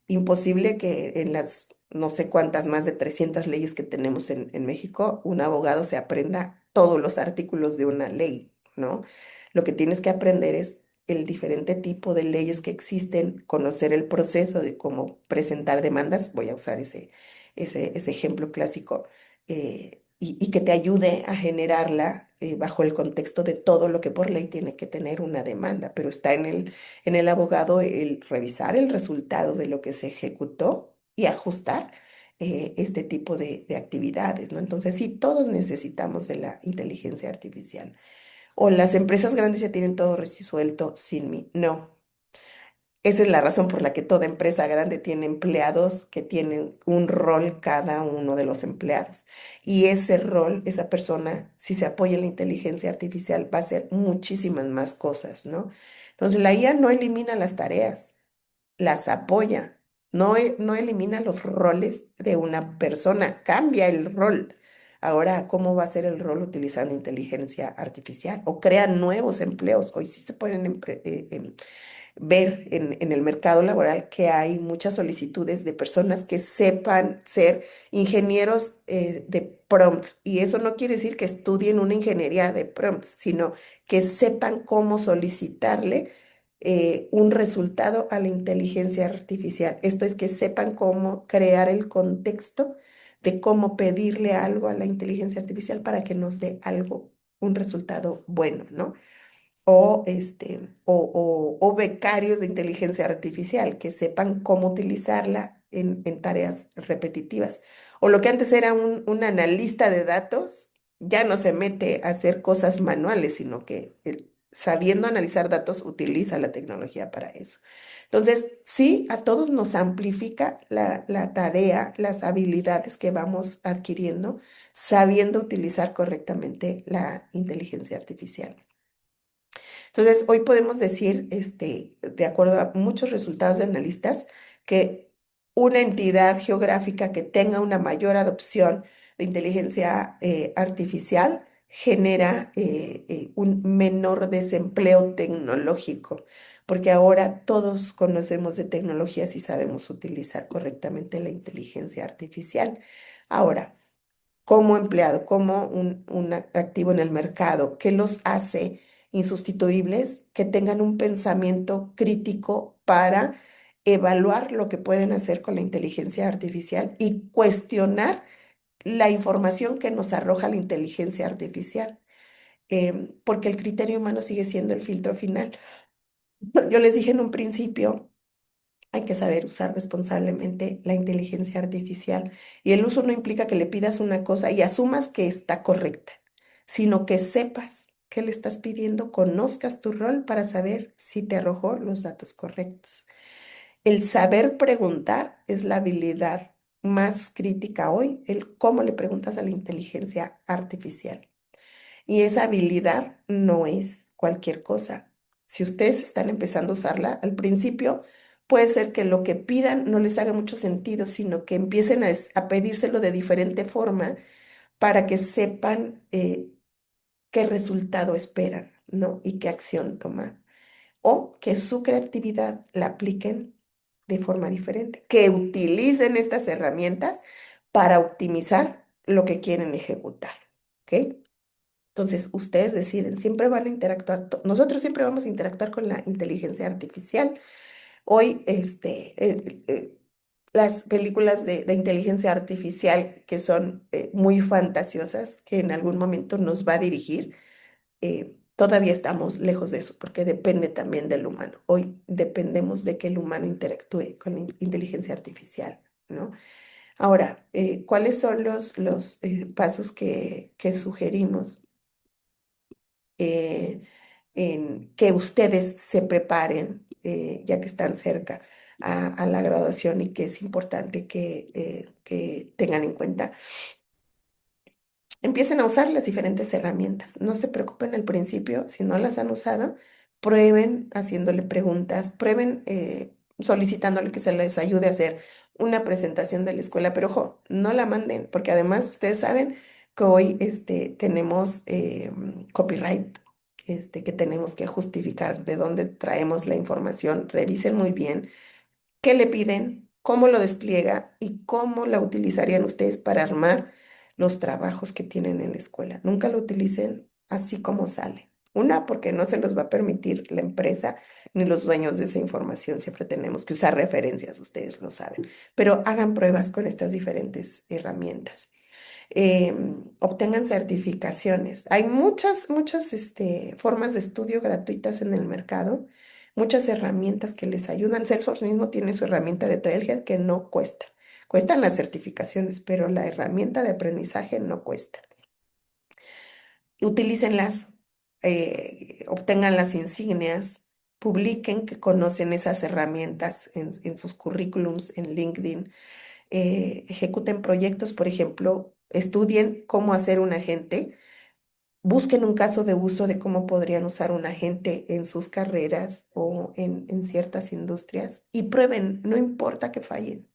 Imposible que en las no sé cuántas, más de 300 leyes que tenemos en México, un abogado se aprenda todos los artículos de una ley, ¿no? Lo que tienes que aprender es el diferente tipo de leyes que existen, conocer el proceso de cómo presentar demandas, voy a usar ese ejemplo clásico, y que te ayude a generarla bajo el contexto de todo lo que por ley tiene que tener una demanda, pero está en el abogado el revisar el resultado de lo que se ejecutó y ajustar este tipo de actividades, ¿no? Entonces, sí, todos necesitamos de la inteligencia artificial. O las empresas grandes ya tienen todo resuelto sin mí. No. Esa es la razón por la que toda empresa grande tiene empleados que tienen un rol cada uno de los empleados. Y ese rol, esa persona, si se apoya en la inteligencia artificial, va a hacer muchísimas más cosas, ¿no? Entonces, la IA no elimina las tareas, las apoya, no elimina los roles de una persona, cambia el rol. Ahora, ¿cómo va a ser el rol utilizando inteligencia artificial? O crea nuevos empleos. Hoy sí se pueden ver en el mercado laboral que hay muchas solicitudes de personas que sepan ser ingenieros de prompt. Y eso no quiere decir que estudien una ingeniería de prompt, sino que sepan cómo solicitarle un resultado a la inteligencia artificial. Esto es que sepan cómo crear el contexto de cómo pedirle algo a la inteligencia artificial para que nos dé algo, un resultado bueno, ¿no? O becarios de inteligencia artificial que sepan cómo utilizarla en tareas repetitivas. O lo que antes era un analista de datos, ya no se mete a hacer cosas manuales, sino que sabiendo analizar datos utiliza la tecnología para eso. Entonces, sí, a todos nos amplifica la tarea, las habilidades que vamos adquiriendo, sabiendo utilizar correctamente la inteligencia artificial. Entonces, hoy podemos decir, de acuerdo a muchos resultados de analistas, que una entidad geográfica que tenga una mayor adopción de inteligencia artificial genera un menor desempleo tecnológico, porque ahora todos conocemos de tecnologías y sabemos utilizar correctamente la inteligencia artificial. Ahora, como empleado, como un activo en el mercado, que los hace insustituibles, que tengan un pensamiento crítico para evaluar lo que pueden hacer con la inteligencia artificial y cuestionar la información que nos arroja la inteligencia artificial, porque el criterio humano sigue siendo el filtro final. Yo les dije en un principio, hay que saber usar responsablemente la inteligencia artificial. Y el uso no implica que le pidas una cosa y asumas que está correcta, sino que sepas qué le estás pidiendo, conozcas tu rol para saber si te arrojó los datos correctos. El saber preguntar es la habilidad más crítica hoy, el cómo le preguntas a la inteligencia artificial. Y esa habilidad no es cualquier cosa. Si ustedes están empezando a usarla, al principio puede ser que lo que pidan no les haga mucho sentido, sino que empiecen a pedírselo de diferente forma para que sepan qué resultado esperan, ¿no? Y qué acción tomar. O que su creatividad la apliquen de forma diferente, que utilicen estas herramientas para optimizar lo que quieren ejecutar. ¿Ok? Entonces, ustedes deciden, siempre van a interactuar, nosotros siempre vamos a interactuar con la inteligencia artificial. Hoy, las películas de inteligencia artificial que son muy fantasiosas, que en algún momento nos va a dirigir, todavía estamos lejos de eso, porque depende también del humano. Hoy dependemos de que el humano interactúe con la inteligencia artificial, ¿no? Ahora, ¿cuáles son los pasos que sugerimos? eh, en que ustedes se preparen, ya que están cerca a la graduación y que es importante que tengan en cuenta. Empiecen a usar las diferentes herramientas. No se preocupen al principio si no las han usado. Prueben haciéndole preguntas, prueben solicitándole que se les ayude a hacer una presentación de la escuela, pero ojo, no la manden, porque además ustedes saben que hoy tenemos copyright, que tenemos que justificar de dónde traemos la información. Revisen muy bien qué le piden, cómo lo despliega y cómo la utilizarían ustedes para armar los trabajos que tienen en la escuela. Nunca lo utilicen así como sale. Una, porque no se los va a permitir la empresa ni los dueños de esa información. Siempre tenemos que usar referencias, ustedes lo saben. Pero hagan pruebas con estas diferentes herramientas. Obtengan certificaciones. Hay muchas formas de estudio gratuitas en el mercado, muchas herramientas que les ayudan. Salesforce mismo tiene su herramienta de Trailhead que no cuesta. Cuestan las certificaciones, pero la herramienta de aprendizaje no cuesta. Utilícenlas, obtengan las insignias, publiquen que conocen esas herramientas en sus currículums, en LinkedIn, ejecuten proyectos, por ejemplo, estudien cómo hacer un agente, busquen un caso de uso de cómo podrían usar un agente en sus carreras o en ciertas industrias y prueben, no importa que fallen,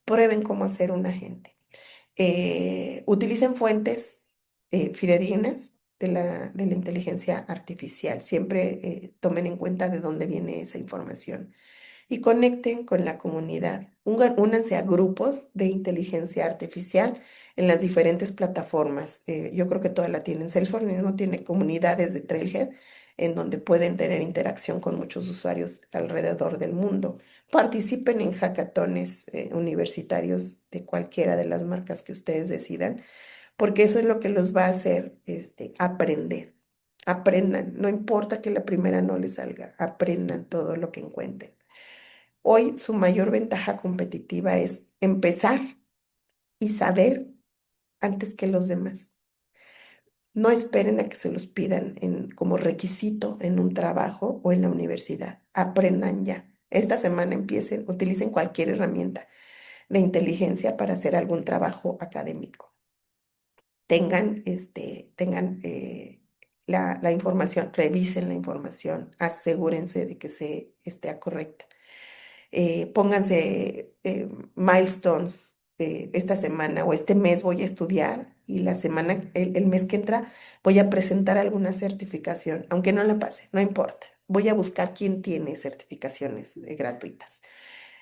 prueben cómo hacer un agente. Utilicen fuentes fidedignas de la inteligencia artificial. Siempre tomen en cuenta de dónde viene esa información y conecten con la comunidad. Únanse a grupos de inteligencia artificial en las diferentes plataformas. Yo creo que todas la tienen. Salesforce mismo tiene comunidades de Trailhead en donde pueden tener interacción con muchos usuarios alrededor del mundo. Participen en hackatones universitarios de cualquiera de las marcas que ustedes decidan, porque eso es lo que los va a hacer aprender. Aprendan, no importa que la primera no les salga, aprendan todo lo que encuentren. Hoy su mayor ventaja competitiva es empezar y saber antes que los demás. No esperen a que se los pidan como requisito en un trabajo o en la universidad. Aprendan ya. Esta semana empiecen, utilicen cualquier herramienta de inteligencia para hacer algún trabajo académico. Tengan la información, revisen la información, asegúrense de que esté correcta. Pónganse milestones. Esta semana o este mes voy a estudiar y el mes que entra voy a presentar alguna certificación, aunque no la pase, no importa. Voy a buscar quién tiene certificaciones gratuitas.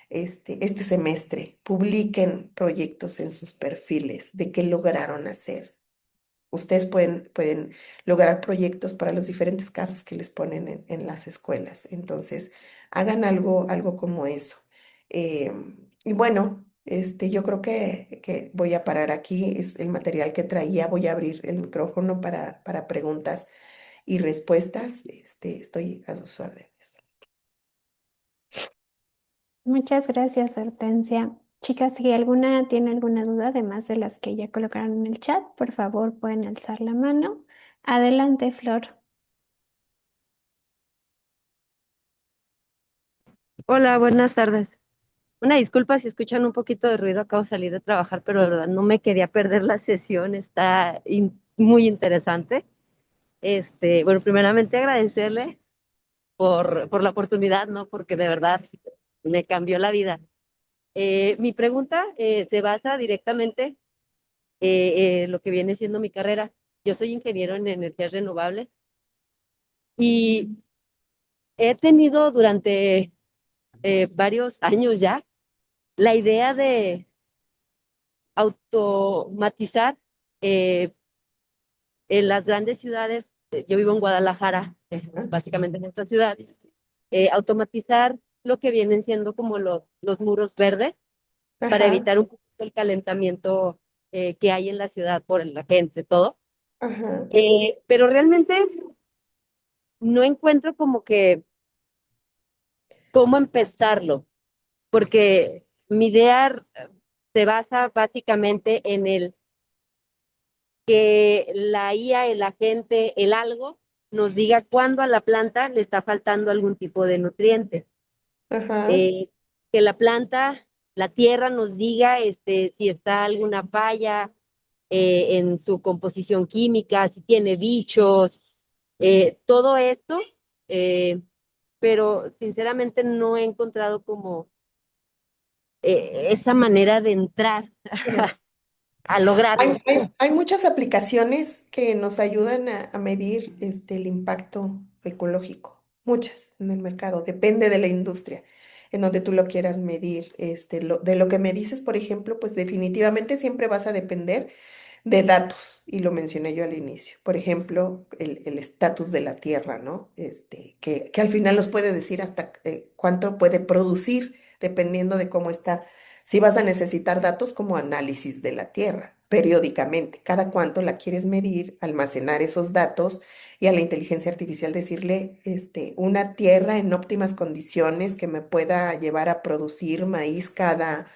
Este semestre publiquen proyectos en sus perfiles de qué lograron hacer. Ustedes pueden lograr proyectos para los diferentes casos que les ponen en las escuelas. Entonces, hagan algo como eso. Y bueno, yo creo que voy a parar aquí. Es el material que traía. Voy a abrir el micrófono para preguntas y respuestas. Estoy a sus órdenes. Muchas gracias, Hortensia. Chicas, si alguna tiene alguna duda, además de las que ya colocaron en el chat, por favor pueden alzar la mano. Adelante, Flor. Hola, buenas tardes. Una disculpa si escuchan un poquito de ruido, acabo de salir de trabajar, pero de verdad no me quería perder la sesión, está muy interesante. Bueno, primeramente agradecerle por la oportunidad, ¿no? Porque de verdad me cambió la vida. Mi pregunta se basa directamente en lo que viene siendo mi carrera. Yo soy ingeniero en energías renovables y he tenido durante varios años ya la idea de automatizar eh, en las grandes ciudades. Yo vivo en Guadalajara, básicamente en nuestra ciudad, automatizar lo que vienen siendo como los muros verdes para Ajá, evitar un poquito el calentamiento que hay en la ciudad por la gente, todo. ajá, Pero realmente no encuentro como que cómo empezarlo, porque mi idea se basa básicamente en el que la IA, el agente, el algo, nos diga cuándo a la planta le está faltando algún tipo de nutriente. ajá, Eh, que la planta, la tierra nos diga si está alguna falla en su composición química, si tiene bichos, todo esto, eh, pero sinceramente no he encontrado como esa manera de entrar a lograrlo. Hay muchas aplicaciones que nos ayudan a medir el impacto ecológico, muchas en el mercado, depende de la industria en donde tú lo quieras medir. De lo que me dices, por ejemplo, pues definitivamente siempre vas a depender de datos, y lo mencioné yo al inicio. Por ejemplo, el estatus de la tierra, ¿no? Que al final nos puede decir hasta cuánto puede producir, dependiendo de cómo está. Si vas a necesitar datos como análisis de la tierra periódicamente, cada cuánto la quieres medir, almacenar esos datos y a la inteligencia artificial decirle, una tierra en óptimas condiciones que me pueda llevar a producir maíz cada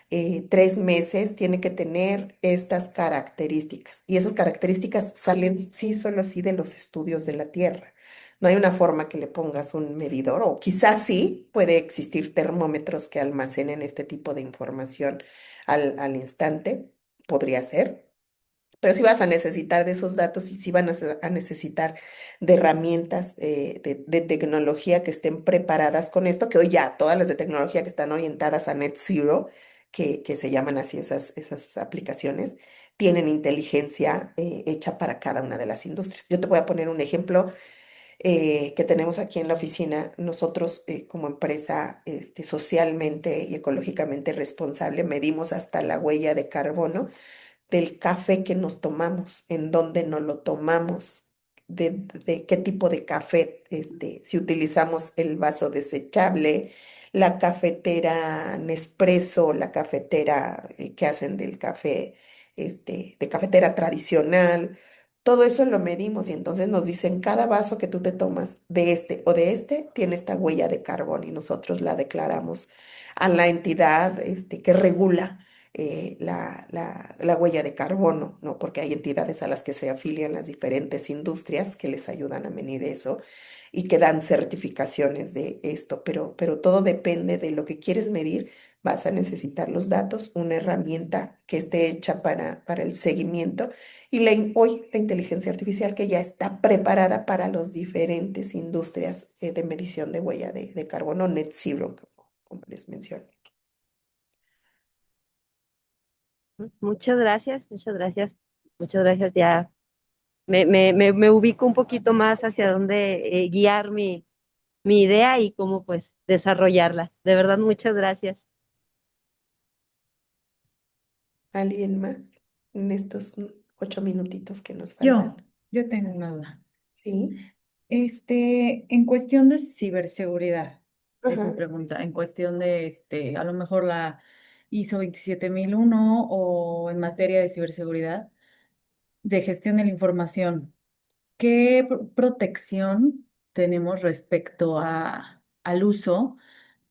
3 meses tiene que tener estas características. Y esas características salen sí, solo sí de los estudios de la Tierra. No hay una forma que le pongas un medidor, o quizás sí puede existir termómetros que almacenen este tipo de información al instante, podría ser. Pero sí vas a necesitar de esos datos y sí van a necesitar de herramientas de tecnología que estén preparadas con esto, que hoy ya todas las de tecnología que están orientadas a Net Zero, que se llaman así esas aplicaciones, tienen inteligencia hecha para cada una de las industrias. Yo te voy a poner un ejemplo que tenemos aquí en la oficina. Nosotros como empresa socialmente y ecológicamente responsable medimos hasta la huella de carbono del café que nos tomamos, en dónde nos lo tomamos, de qué tipo de café, si utilizamos el vaso desechable, la cafetera Nespresso, la cafetera que hacen del café, de cafetera tradicional. Todo eso lo medimos y entonces nos dicen, cada vaso que tú te tomas de este o de este tiene esta huella de carbón y nosotros la declaramos a la entidad que regula la huella de carbono, ¿no? Porque hay entidades a las que se afilian las diferentes industrias que les ayudan a medir eso y que dan certificaciones de esto, pero todo depende de lo que quieres medir. Vas a necesitar los datos, una herramienta que esté hecha para el seguimiento y hoy la inteligencia artificial que ya está preparada para las diferentes industrias de medición de huella de carbono, net zero, como les mencioné. Muchas gracias, muchas gracias, muchas gracias. Ya me ubico un poquito más hacia dónde guiar mi idea y cómo pues desarrollarla. De verdad, muchas gracias. ¿Alguien más en estos 8 minutitos que nos faltan? Yo tengo una duda. Sí, En cuestión de ciberseguridad, es mi ajá, pregunta, en cuestión de, a lo mejor la ISO 27001 o en materia de ciberseguridad, de gestión de la información, ¿qué protección tenemos respecto al uso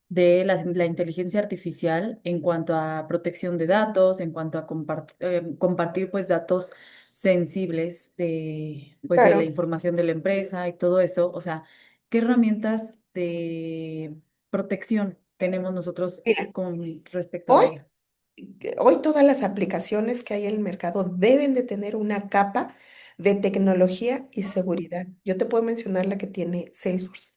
de la inteligencia artificial en cuanto a protección de datos, en cuanto a compartir pues datos sensibles de la claro. información de la empresa y todo eso? O sea, ¿qué herramientas de protección tenemos nosotros Mira, con respecto a hoy ello? Hoy todas las aplicaciones que hay en el mercado deben de tener una capa de tecnología y seguridad. Yo te puedo mencionar la que tiene Salesforce.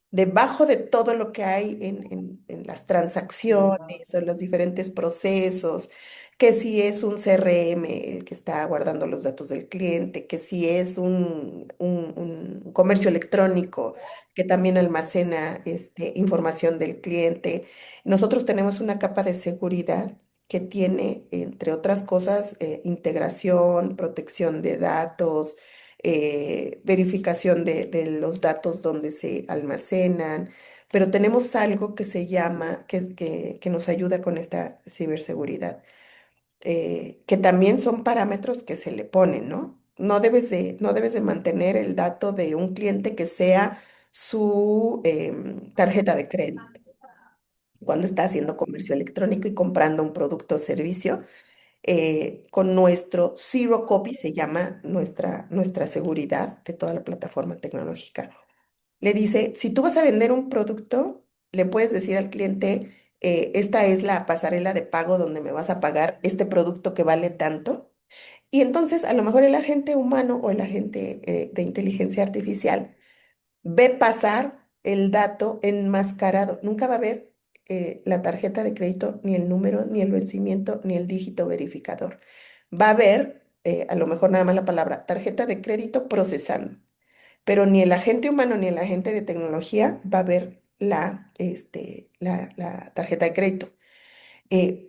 Debajo de todo lo que hay en las transacciones o los diferentes procesos, que si es un CRM el que está guardando los datos del cliente, que si es un comercio electrónico que también almacena información del cliente. Nosotros tenemos una capa de seguridad que tiene, entre otras cosas, integración, protección de datos, verificación de los datos donde se almacenan, pero tenemos algo que se llama, que nos ayuda con esta ciberseguridad, que también son parámetros que se le ponen, ¿no? No debes de mantener el dato de un cliente que sea su tarjeta de crédito cuando está haciendo comercio electrónico y comprando un producto o servicio. Con nuestro Zero Copy, se llama nuestra seguridad de toda la plataforma tecnológica. Le dice, si tú vas a vender un producto, le puedes decir al cliente, esta es la pasarela de pago donde me vas a pagar este producto que vale tanto. Y entonces a lo mejor el agente humano o el agente de inteligencia artificial ve pasar el dato enmascarado. Nunca va a ver la tarjeta de crédito, ni el número, ni el vencimiento, ni el dígito verificador. Va a ver, a lo mejor nada más la palabra tarjeta de crédito procesando, pero ni el agente humano ni el agente de tecnología va a ver la tarjeta de crédito.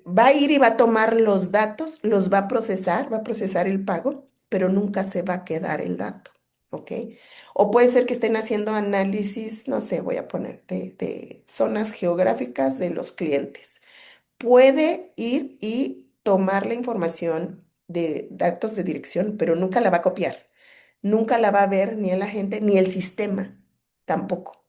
Va a ir y va a tomar los datos, los va a procesar el pago, pero nunca se va a quedar el dato, ¿ok? O puede ser que estén haciendo análisis, no sé, voy a poner de zonas geográficas de los clientes. Puede ir y tomar la información de datos de dirección, pero nunca la va a copiar. Nunca la va a ver ni el agente ni el sistema tampoco.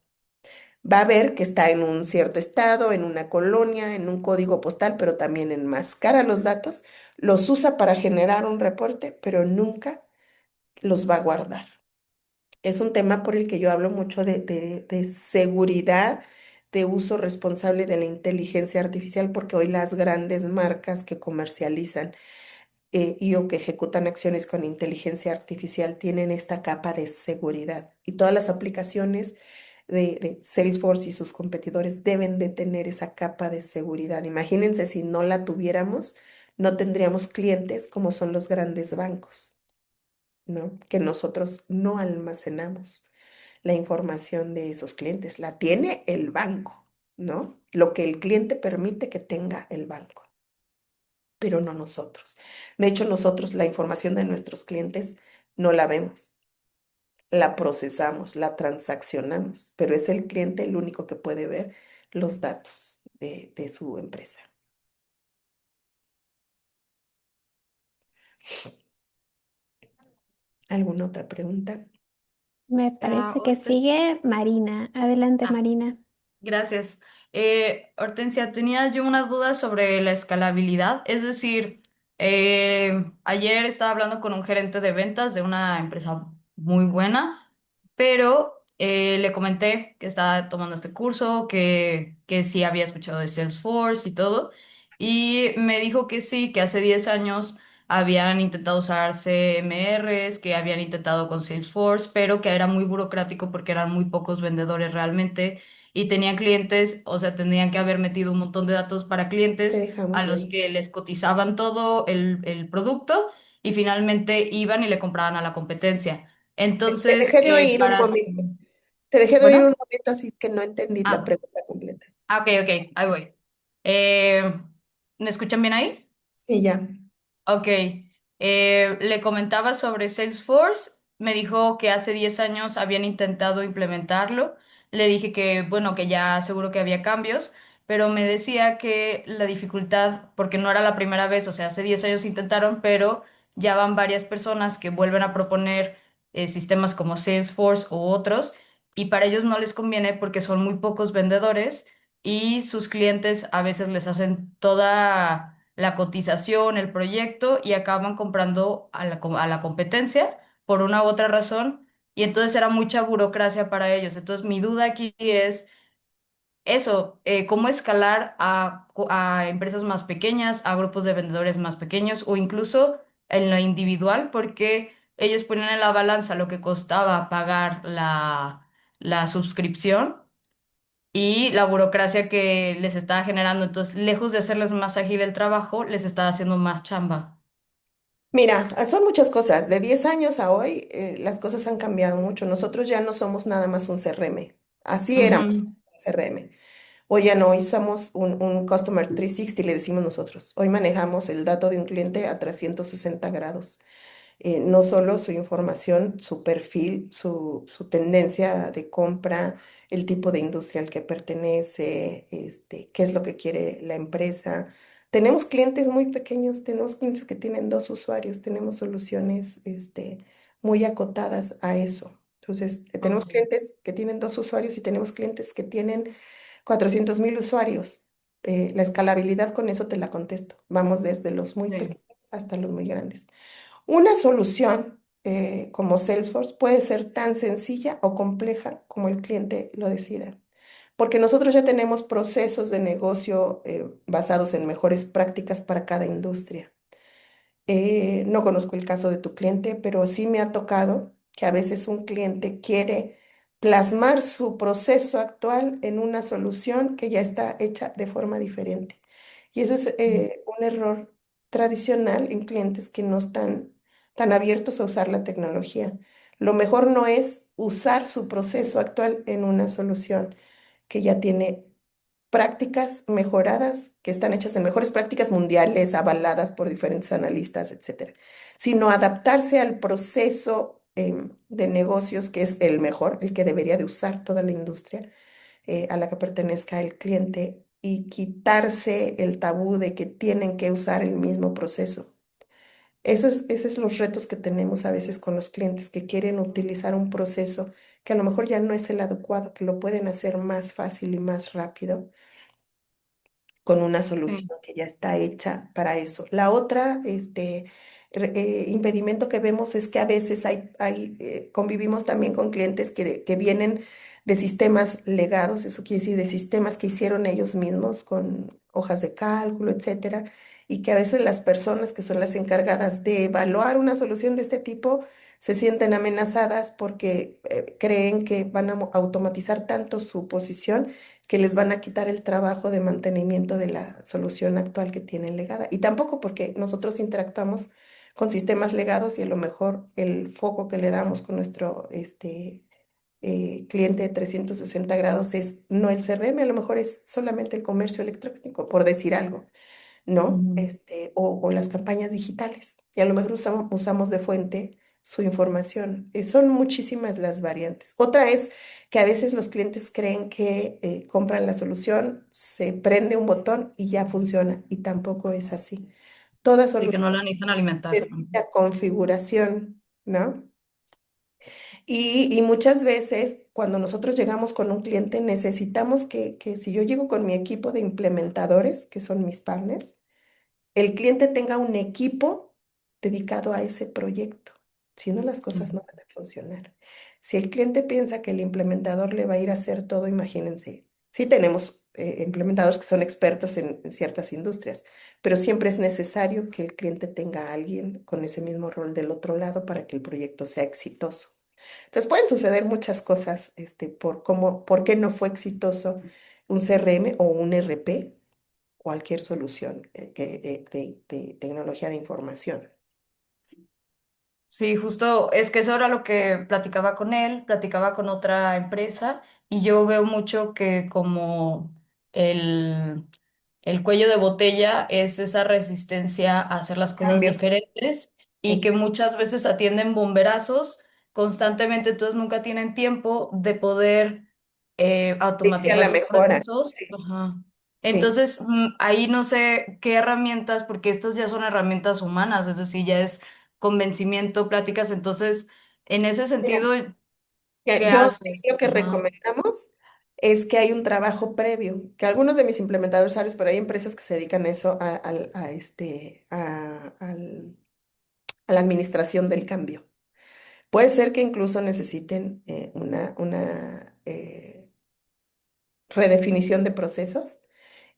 Va a ver que está en un cierto estado, en una colonia, en un código postal, pero también enmascara los datos, los usa para generar un reporte, pero nunca los va a guardar. Es un tema por el que yo hablo mucho de seguridad, de uso responsable de la inteligencia artificial, porque hoy las grandes marcas que comercializan y o que ejecutan acciones con inteligencia artificial tienen esta capa de seguridad. Y todas las aplicaciones de Salesforce y sus competidores deben de tener esa capa de seguridad. Imagínense si no la tuviéramos, no tendríamos clientes como son los grandes bancos, ¿no? Que nosotros no almacenamos la información de esos clientes, la tiene el banco, ¿no? Lo que el cliente permite que tenga el banco, pero no nosotros. De hecho, nosotros la información de nuestros clientes no la vemos, la procesamos, la transaccionamos, pero es el cliente el único que puede ver los datos de su empresa. ¿Alguna otra pregunta? Me Ah, parece que sigue Marina. Adelante, ah, Marina. gracias. Hortensia, tenía yo una duda sobre la escalabilidad. Es decir, ayer estaba hablando con un gerente de ventas de una empresa muy buena, pero le comenté que estaba tomando este curso, que sí había escuchado de Salesforce y todo, y me dijo que sí, que hace 10 años habían intentado usar CMRs, que habían intentado con Salesforce, pero que era muy burocrático porque eran muy pocos vendedores realmente y tenían clientes, o sea, tendrían que haber metido un montón de datos para Te clientes dejamos a de los ahí. que les cotizaban todo el producto y finalmente iban y le compraban a la competencia. Te Entonces, dejé de oír un para... momento. Te dejé de oír Bueno, un momento, así que no entendí la ah, pregunta completa. ok, ok, ahí voy. Eh, ¿Me escuchan bien ahí? Sí, ya. Ok, le comentaba sobre Salesforce, me dijo que hace 10 años habían intentado implementarlo, le dije que bueno, que ya seguro que había cambios, pero me decía que la dificultad, porque no era la primera vez, o sea, hace 10 años intentaron, pero ya van varias personas que vuelven a proponer sistemas como Salesforce u otros, y para ellos no les conviene porque son muy pocos vendedores y sus clientes a veces les hacen toda la cotización, el proyecto y acaban comprando a a la competencia por una u otra razón y entonces era mucha burocracia para ellos. Entonces mi duda aquí es eso, cómo escalar a empresas más pequeñas, a grupos de vendedores más pequeños o incluso en lo individual, porque ellos ponen en la balanza lo que costaba pagar la suscripción y la burocracia que les estaba generando. Entonces, lejos de hacerles más ágil el trabajo, les estaba haciendo más chamba. Mira, son muchas cosas. De 10 años a hoy, las cosas han cambiado mucho. Nosotros ya no somos nada más un CRM. Así éramos Ujú. un CRM. Hoy ya no, hoy somos un Customer 360, le decimos nosotros. Hoy manejamos el dato de un cliente a 360 grados. No solo su información, su perfil, su tendencia de compra, el tipo de industria al que pertenece, qué es lo que quiere la empresa. Tenemos clientes muy pequeños, tenemos clientes que tienen 2 usuarios, tenemos soluciones muy acotadas a eso. Entonces, tenemos Ok. clientes que tienen 2 usuarios y tenemos clientes que tienen 400,000 usuarios. La escalabilidad con eso te la contesto. Vamos desde los muy Sí. pequeños hasta los muy grandes. Una solución como Salesforce puede ser tan sencilla o compleja como el cliente lo decida, porque nosotros ya tenemos procesos de negocio basados en mejores prácticas para cada industria. No conozco el caso de tu cliente, pero sí me ha tocado que a veces un cliente quiere plasmar su proceso actual en una solución que ya está hecha de forma diferente. Y eso es un error tradicional en clientes que no están tan abiertos a usar la tecnología. Lo mejor no es usar su proceso actual en una solución que ya tiene prácticas mejoradas, que están hechas en mejores prácticas mundiales, avaladas por diferentes analistas, etcétera, sino adaptarse al proceso de negocios que es el mejor, el que debería de usar toda la industria a la que pertenezca el cliente y quitarse el tabú de que tienen que usar el mismo proceso. Esos es los retos que tenemos a veces con los clientes que quieren utilizar un proceso que a lo mejor ya no es el adecuado, que lo pueden hacer más fácil y más rápido con una Sí. solución que ya está hecha para eso. La otra, impedimento que vemos es que a veces convivimos también con clientes que vienen de sistemas legados, eso quiere decir de sistemas que hicieron ellos mismos con hojas de cálculo, etcétera, y que a veces las personas que son las encargadas de evaluar una solución de este tipo se sienten amenazadas porque creen que van a automatizar tanto su posición que les van a quitar el trabajo de mantenimiento de la solución actual que tienen legada. Y tampoco porque nosotros interactuamos con sistemas legados y a lo mejor el foco que le damos con nuestro cliente de 360 grados es no el CRM, a lo mejor es solamente el comercio electrónico, por decir algo. ¿No? Ujú. O las campañas digitales. Y a lo mejor usamos de fuente su información. Son muchísimas las variantes. Otra es que a veces los clientes creen que compran la solución, se prende un botón y ya funciona. Y tampoco es así. Toda Sí, que solución no la necesitan alimentar. Ujú. necesita configuración, ¿no? Y muchas veces cuando nosotros llegamos con un cliente necesitamos que si yo llego con mi equipo de implementadores, que son mis partners, el cliente tenga un equipo dedicado a ese proyecto. Si no, las cosas no van a funcionar. Si el cliente piensa que el implementador le va a ir a hacer todo, imagínense. Sí tenemos implementadores que son expertos en ciertas industrias, pero siempre es necesario que el cliente tenga a alguien con ese mismo rol del otro lado para que el proyecto sea exitoso. Entonces pueden suceder muchas cosas, por qué no fue exitoso un CRM o un RP, cualquier solución de tecnología de información. Sí, justo es que eso era lo que platicaba con él, platicaba con otra empresa y yo veo mucho que como el, el cuello de botella es esa resistencia a hacer las cosas Cambio. diferentes y Sí. que muchas veces atienden bomberazos constantemente, entonces nunca tienen tiempo de poder Sea automatizar la sus mejora. procesos. Sí, Ajá. sí. Entonces, ahí no sé qué herramientas, porque estas ya son herramientas humanas, es decir, ya es convencimiento, pláticas. Entonces, en ese Mira, sentido, ¿qué yo haces? lo que Ajá. recomendamos es que hay un trabajo previo, que algunos de mis implementadores saben, pero hay empresas que se dedican a eso, a la administración del cambio. Puede ser que incluso necesiten una redefinición de procesos.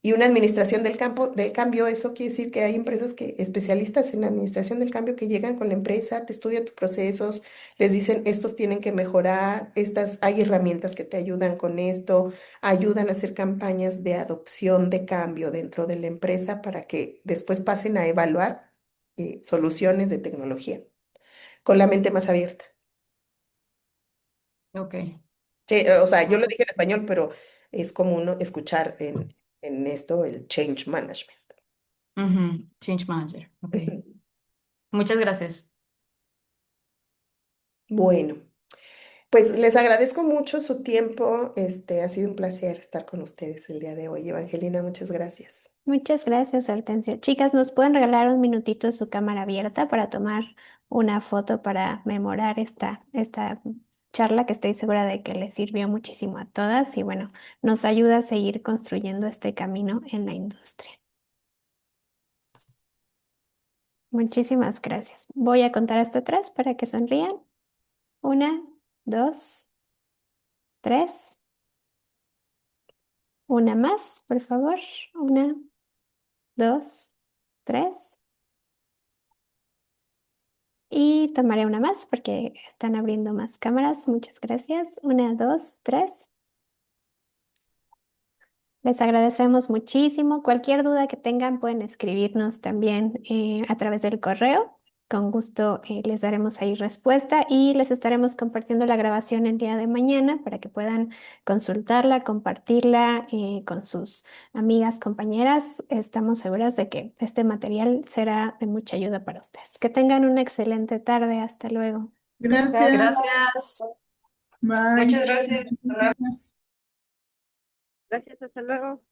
Y una administración del cambio, eso quiere decir que hay empresas especialistas en la administración del cambio que llegan con la empresa, te estudian tus procesos, les dicen, estos tienen que mejorar, hay herramientas que te ayudan con esto, ayudan a hacer campañas de adopción de cambio dentro de la empresa para que después pasen a evaluar soluciones de tecnología con la mente más abierta. Ok. O sea, yo lo dije en español, pero es común, ¿no?, escuchar en esto el change management. Ujú. Change Manager. Ok. Muchas gracias. Bueno, pues les agradezco mucho su tiempo. Ha sido un placer estar con ustedes el día de hoy. Evangelina, muchas gracias. Muchas gracias, Hortensia. Chicas, ¿nos pueden regalar un minutito de su cámara abierta para tomar una foto para memorar esta charla que estoy segura de que les sirvió muchísimo a todas y bueno, nos ayuda a seguir construyendo este camino en la industria? Muchísimas gracias. Voy a contar hasta atrás para que sonrían. Una, dos, tres. Una más, por favor. Una, dos, tres. Y tomaré una más porque están abriendo más cámaras. Muchas gracias. Una, dos, tres. Les agradecemos muchísimo. Cualquier duda que tengan pueden escribirnos también a través del correo. Con gusto les daremos ahí respuesta y les estaremos compartiendo la grabación el día de mañana para que puedan consultarla, compartirla con sus amigas, compañeras. Estamos seguras de que este material será de mucha ayuda para ustedes. Que tengan una excelente tarde. Hasta luego. Gracias. Gracias. Bye. Muchas gracias. Hasta luego. Gracias. Gracias, hasta luego.